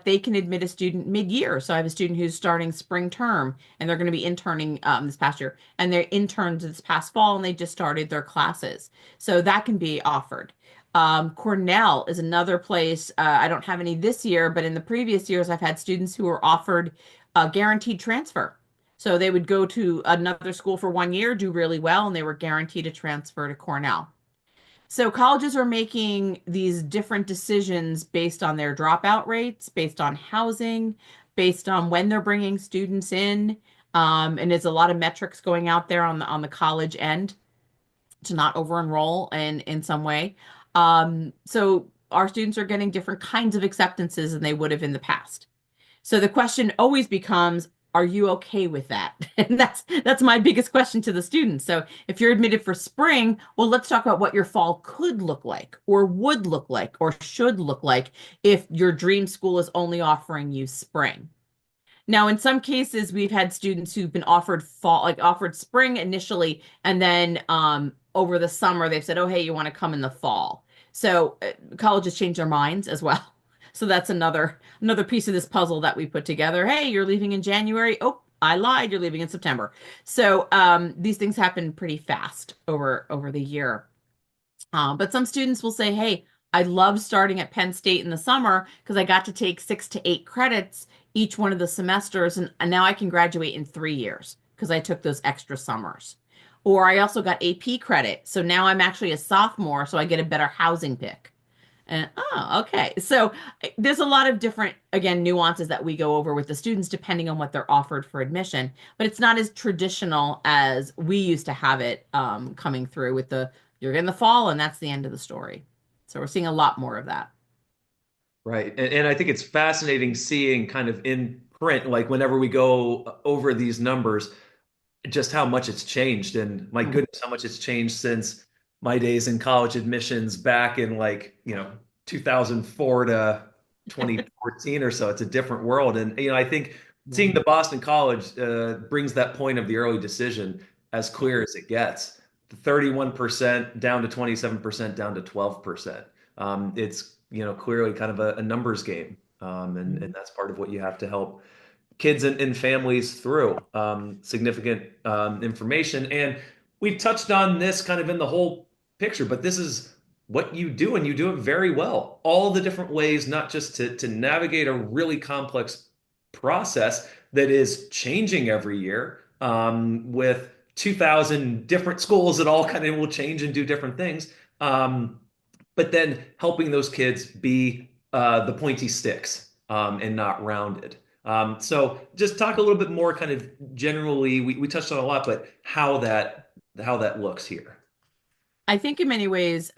they can admit a student mid-year. So I have a student who's starting spring term, and they're going to be interning this past year, and they're interns this past fall, and they just started their classes. So that can be offered. Cornell is another place. I don't have any this year, but in the previous years, I've had students who were offered a guaranteed transfer. So they would go to another school for 1 year, do really well, and they were guaranteed a transfer to Cornell. So colleges are making these different decisions based on their dropout rates, based on housing, based on when they're bringing students in. And there's a lot of metrics going out there on the college end to not over enroll in some way. So our students are getting different kinds of acceptances than they would have in the past. So the question always becomes, are you okay with that? And that's my biggest question to the students. So if you're admitted for spring, well, let's talk about what your fall could look like, or would look like, or should look like if your dream school is only offering you spring. Now, in some cases, we've had students who've been offered fall, like offered spring initially, and then over the summer, they've said, oh, hey, you want to come in the fall. So colleges change their minds as well. So that's another piece of this puzzle that we put together. Hey, you're leaving in January. Oh, I lied. You're leaving in September. So these things happen pretty fast over the year. But some students will say, hey, I love starting at Penn State in the summer because I got to take 6 to 8 credits each one of the semesters, and now I can graduate in 3 years because I took those extra summers. Or I also got AP credit, so now I'm actually a sophomore, so I get a better housing pick. And okay. So there's a lot of different, again, nuances that we go over with the students depending on what they're offered for admission, but it's not as traditional as we used to have it coming through with the You're in the fall, and that's the end of the story. So we're seeing a lot more of that. Right. And I think it's fascinating seeing kind of in print, like whenever we go over these numbers, just how much it's changed. And my Mm. goodness, how much it's changed since my days in college admissions back in like, 2004 to 2014 or so. It's a different world. And, I think Yeah. seeing the Boston College brings that point of the early decision as Yeah. clear as it gets. 31% down to 27% down to 12%. It's, clearly kind of a numbers game. And Mhm. that's part of what you have to help kids and families through significant information. And we've touched on this kind of in the whole picture, but this is what you do, and you do it very well. All the different ways, not just to navigate a really complex process that is changing every year with 2,000 different schools that all kind of will change and do different things. But then helping those kids be the pointy sticks and not rounded. So just talk a little bit more kind of generally, we touched on a lot, but how that looks here. I think in many ways,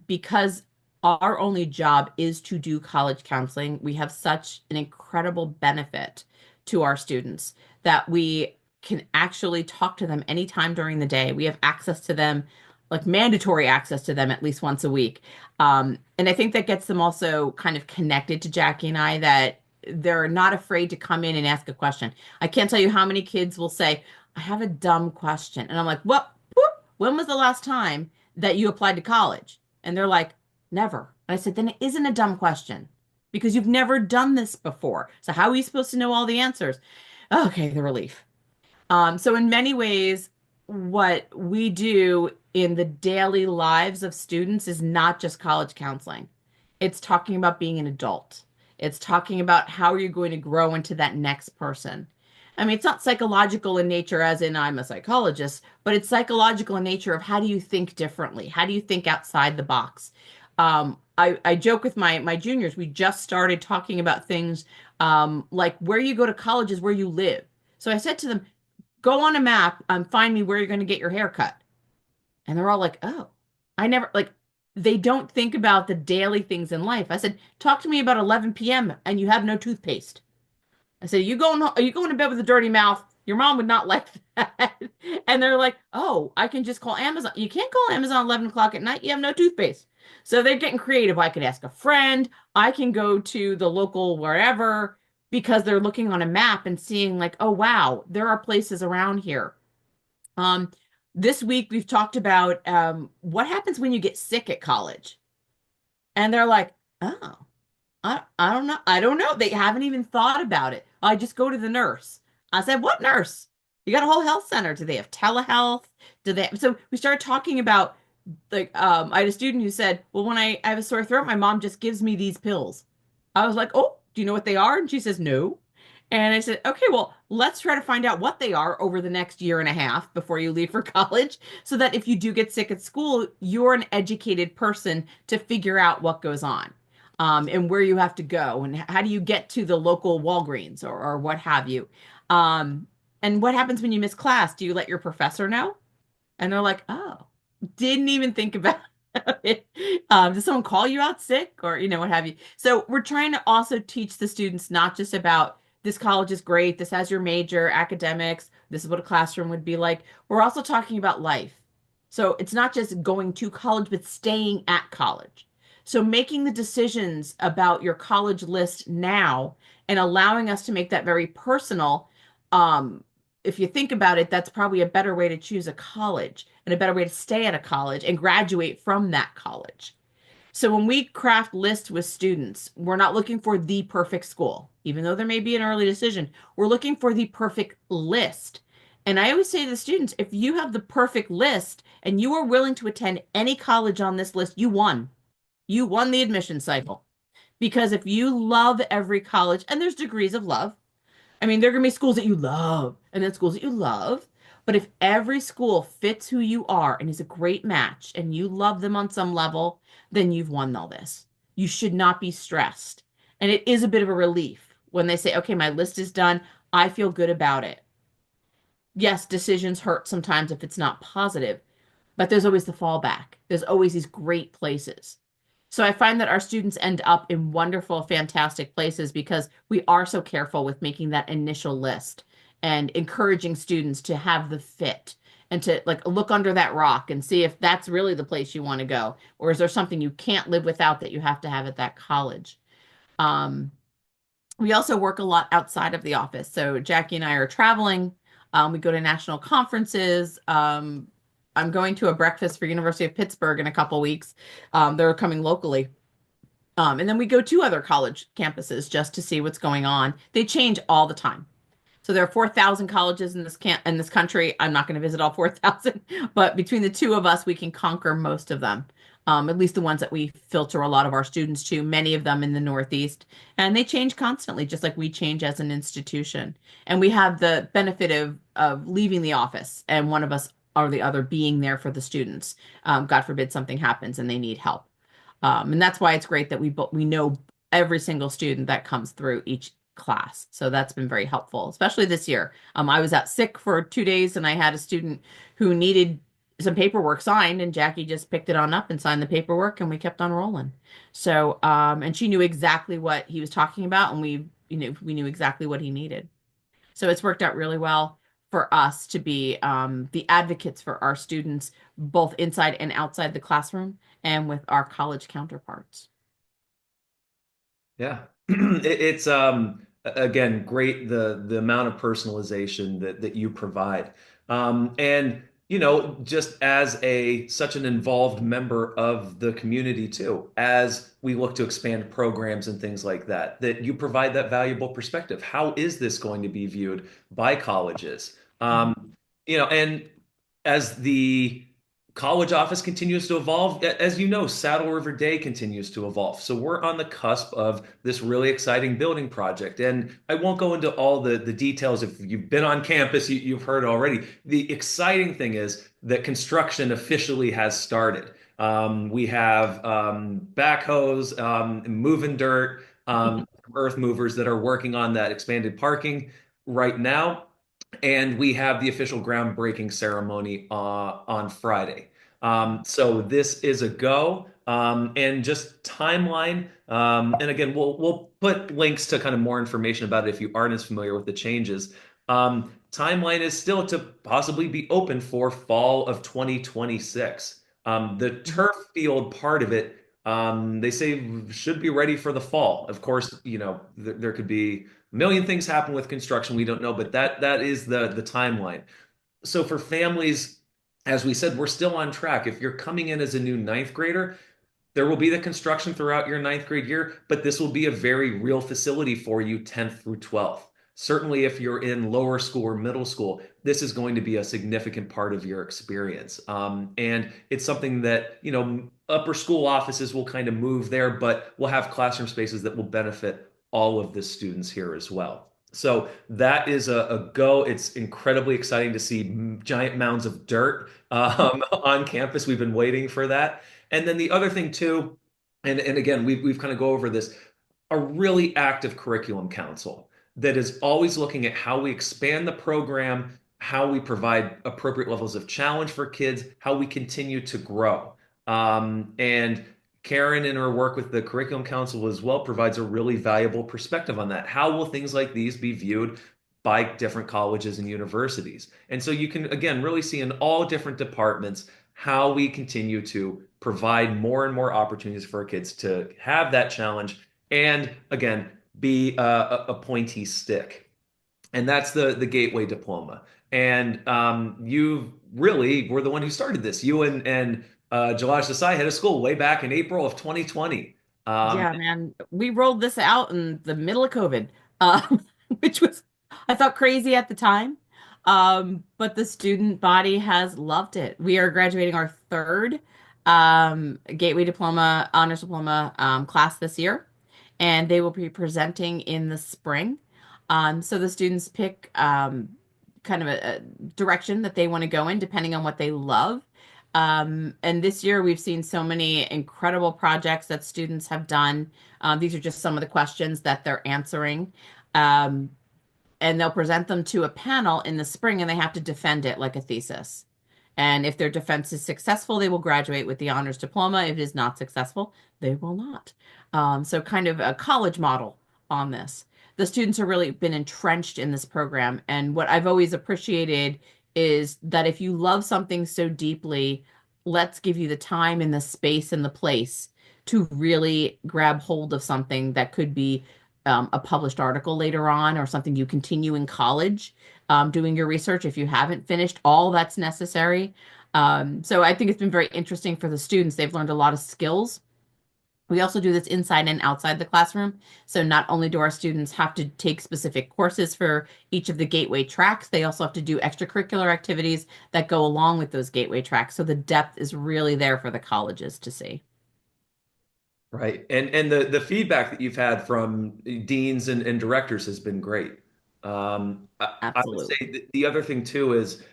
because our only job is to do college counseling, we have such an incredible benefit to our students that we can actually talk to them anytime during the day. We have access to them, like mandatory access to them at least once a week. And I think that gets them also kind of connected to Jackie and I, that they're not afraid to come in and ask a question. I can't tell you how many kids will say, I have a dumb question. And I'm like, what? When was the last time that you applied to college? And they're like, never. And I said, then it isn't a dumb question because you've never done this before. So how are you supposed to know all the answers? Okay, the relief. So in many ways, what we do in the daily lives of students is not just college counseling. It's talking about being an adult. It's talking about how are you going to grow into that next person. I mean, it's not psychological in nature, as in I'm a psychologist, but it's psychological in nature of how do you think differently? How do you think outside the box? I joke with my juniors. We just started talking about things like where you go to college is where you live. So I said to them, go on a map and find me where you're going to get your hair cut. And they're all like, oh, I never, like, they don't think about the daily things in life. I said, talk to me about 11 p.m. and you have no toothpaste. I said, are you going to bed with a dirty mouth? Your mom would not like that. And they're like, oh, I can just call Amazon. You can't call Amazon 11 o'clock at night. You have no toothpaste. So they're getting creative. I could ask a friend. I can go to the local wherever because they're looking on a map and seeing like, oh, wow, there are places around here. Um, this week we've talked about what happens when you get sick at college. And they're like, oh, I don't know. I don't know. They haven't even thought about it. I just go to the nurse. I said, what nurse? You got a whole health center. Do they have telehealth? Do they? So we started talking about like I had a student who said, well, when I have a sore throat, my mom just gives me these pills. I was like, oh, do you know what they are? And she says, no. And I said, okay, well, let's try to find out what they are over the next year and a half before you leave for college, so that if you do get sick at school, you're an educated person to figure out what goes on, and where you have to go, and how do you get to the local Walgreens or what have you. Um, and what happens when you miss class? Do you let your professor know? And they're like, oh, didn't even think about it. Does someone call you out sick or, what have you? So we're trying to also teach the students not just about this college is great, this has your major, academics, this is what a classroom would be like. We're also talking about life. So it's not just going to college, but staying at college. So making the decisions about your college list now and allowing us to make that very personal. Um, if you think about it, that's probably a better way to choose a college and a better way to stay at a college and graduate from that college. So when we craft lists with students, we're not looking for the perfect school, even though there may be an early decision. We're looking for the perfect list. And I always say to the students, if you have the perfect list and you are willing to attend any college on this list, you won. You won the admission cycle. Because if you love every college, and there's degrees of love, I mean, there are going to be schools that you love and then schools that you love. But if every school fits who you are and is a great match and you love them on some level, then you've won all this. You should not be stressed. And it is a bit of a relief when they say, okay, my list is done. I feel good about it. Yes, decisions hurt sometimes if it's not positive, but there's always the fallback. There's always these great places. So I find that our students end up in wonderful, fantastic places because we are so careful with making that initial list and encouraging students to have the fit and to like look under that rock and see if that's really the place you want to go, or is there something you can't live without that you have to have at that college. Um, we also work a lot outside of the office. So Jackie and I are traveling. We go to national conferences. I'm going to a breakfast for University of Pittsburgh in a couple weeks. They're coming locally. And then we go to other college campuses just to see what's going on. They change all the time. So there are 4,000 colleges in this country. I'm not going to visit all 4,000, but between the two of us, we can conquer most of them. At least the ones that we filter a lot of our students to, many of them in the Northeast. And they change constantly, just like we change as an institution. And we have the benefit of leaving the office and one of us or the other being there for the students. God forbid something happens and they need help. And that's why it's great that we know every single student that comes through each class. So that's been very helpful, especially this year. I was out sick for 2 days and I had a student who needed some paperwork signed, and Jackie just picked it on up and signed the paperwork, and we kept on rolling. So, and she knew exactly what he was talking about, and we knew exactly what he needed. So it's worked out really well for us to be the advocates for our students, both inside and outside the classroom, and with our college counterparts. Yeah. It's again great the amount of personalization that you provide. And just as a such an involved member of the community too, as we look to expand programs and things like that, that you provide that valuable perspective. How is this going to be viewed by colleges? Mhm. And as the college office continues to evolve, as you know, Saddle River Day continues to evolve. So we're on the cusp of this really exciting building project. And I won't go into all the details. If you've been on campus, you've heard already. The exciting thing is that construction officially has started. We have backhoes, moving dirt, earth movers that are working on that expanded parking right now. And we have the official groundbreaking ceremony on Friday. So this is a go. And just timeline. And again, we'll put links to kind of more information about it if you aren't as familiar with the changes. Timeline is still to possibly be open for fall of 2026. The Mhm. turf field part of it, they say should be ready for the fall. Of course, there could be million things happen with construction we don't know, but that is the timeline. So for families, as we said, we're still on track. If you're coming in as a new ninth grader, there will be the construction throughout your ninth grade year, but this will be a very real facility for you 10th through 12th. Certainly, if you're in lower school or middle school, this is going to be a significant part of your experience. And it's something that, upper school offices will kind of move there, but we'll have classroom spaces that will benefit all of the students here as well. So that is a go. It's incredibly exciting to see giant mounds of dirt on campus. We've been waiting for that. And then the other thing too, and again, we've kind of go over this, a really active curriculum council that is always looking at how we expand the program, how we provide appropriate levels of challenge for kids, how we continue to grow. And Karen, in her work with the Curriculum Council as well, provides a really valuable perspective on that. How will things like these be viewed by different colleges and universities? And so you can, again, really see in all different departments how we continue to provide more and more opportunities for our kids to have that challenge and, again, be a pointy stick. And that's the Gateway Diploma. And you really were the one who started this. You and Jalaj Desai head of school way back in April of 2020. Um, Yeah, man. We rolled this out in the middle of COVID, which was, I thought, crazy at the time. But the student body has loved it. We are graduating our third Gateway Diploma, Honors Diploma class this year, and they will be presenting in the spring. So the students pick kind of a direction that they want to go in, depending on what they love. And this year we've seen so many incredible projects that students have done. These are just some of the questions that they're answering. Um, and they'll present them to a panel in the spring and they have to defend it like a thesis. And if their defense is successful, they will graduate with the honors diploma. If it is not successful, they will not. So kind of a college model on this. The students are really been entrenched in this program. And what I've always appreciated is that if you love something so deeply, let's give you the time and the space and the place to really grab hold of something that could be a published article later on or something you continue in college doing your research if you haven't finished all that's necessary. So I think it's been very interesting for the students. They've learned a lot of skills. We also do this inside and outside the classroom. So not only do our students have to take specific courses for each of the gateway tracks, they also have to do extracurricular activities that go along with those gateway tracks. So the depth is really there for the colleges to see. Right. And the feedback that you've had from deans and directors has been great. I would say Absolutely. the other thing too is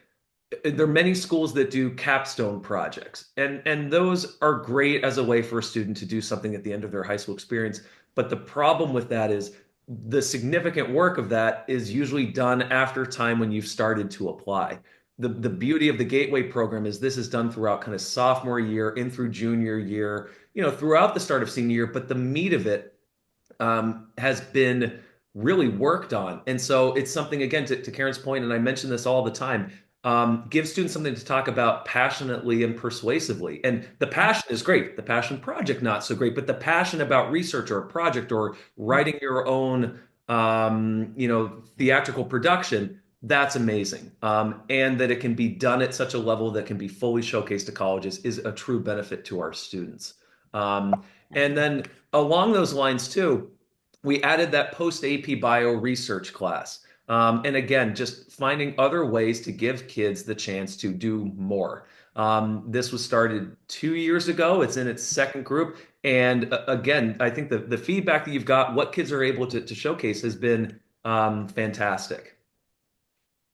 there are many schools that do capstone projects, and those are great as a way for a student to do something at the end of their high school experience. But the problem with that is the significant work of that is usually done after time when you've started to apply. The beauty of the Gateway program is this is done throughout kind of sophomore year in through junior year, throughout the start of senior year, but the meat of it has been really worked on. And so it's something, again, to Karen's point, and I mention this all the time, give students something to talk about passionately and persuasively. And the passion is great. The passion project, not so great, but the passion about research or a project or writing your own, theatrical production, that's amazing. And that it can be done at such a level that can be fully showcased to colleges is a true benefit to our students. And then along those lines, too, we added that post AP bio research class. And again, just finding other ways to give kids the chance to do more. This was started 2 years ago. It's in its second group. And again, I think the feedback that you've got, what kids are able to showcase has been fantastic.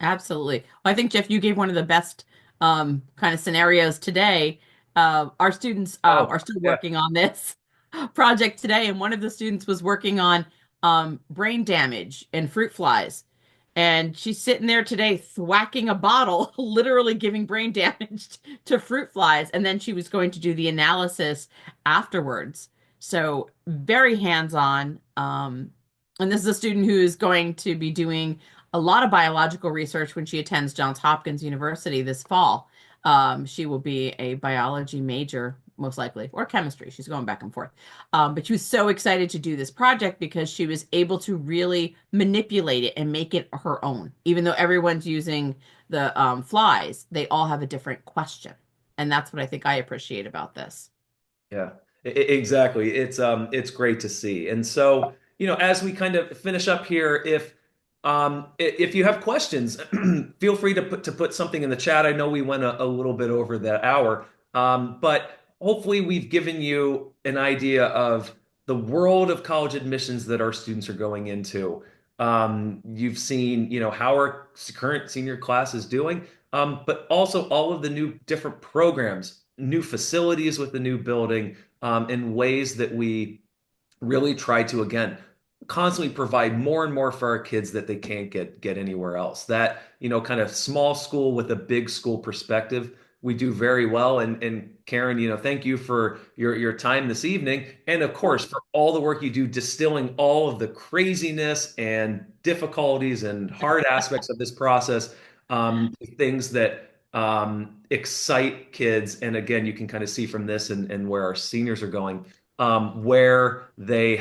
Absolutely. Well, I think, Jeff, you gave one of the best kind of scenarios today. Our students Oh, are still yeah. working on this project today, and one of the students was working on brain damage and fruit flies. And she's sitting there today thwacking a bottle, literally giving brain damage to fruit flies. And then she was going to do the analysis afterwards. So very hands-on. And this is a student who is going to be doing a lot of biological research when she attends Johns Hopkins University this fall. She will be a biology major, most likely, or chemistry. She's going back and forth. But she was so excited to do this project because she was able to really manipulate it and make it her own. Even though everyone's using the flies, they all have a different question. And that's what I think I appreciate about this. Yeah, exactly. It's great to see. And so, as we kind of finish up here, if you have questions, feel free to put something in the chat. I know we went a little bit over that hour, but hopefully we've given you an idea of the world of college admissions that our students are going into. You've seen, how our current senior class is doing, but also all of the new different programs, new facilities with the new building, and ways that we really try to, again, constantly provide more and more for our kids that they can't get anywhere else. That, kind of small school with a big school perspective, we do very well. And Karen, thank you for your time this evening. And of course, for all the work you do distilling all of the craziness and difficulties and hard aspects of this process, things that excite kids. And again, you can kind of see from this and where our seniors are going, where they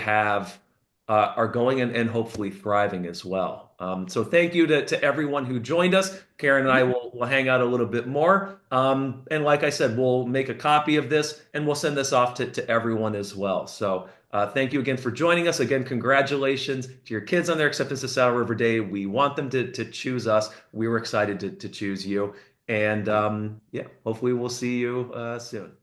are going and hopefully thriving as well. So thank you to everyone who joined us. Karen and I will hang out a little bit more. And like I said, we'll make a copy of this and we'll send this off to everyone as well. So thank you again for joining us. Again, congratulations to your kids on their acceptance of Saddle River Day. We want them to choose us. We were excited to choose you. And yeah, hopefully we'll see you soon.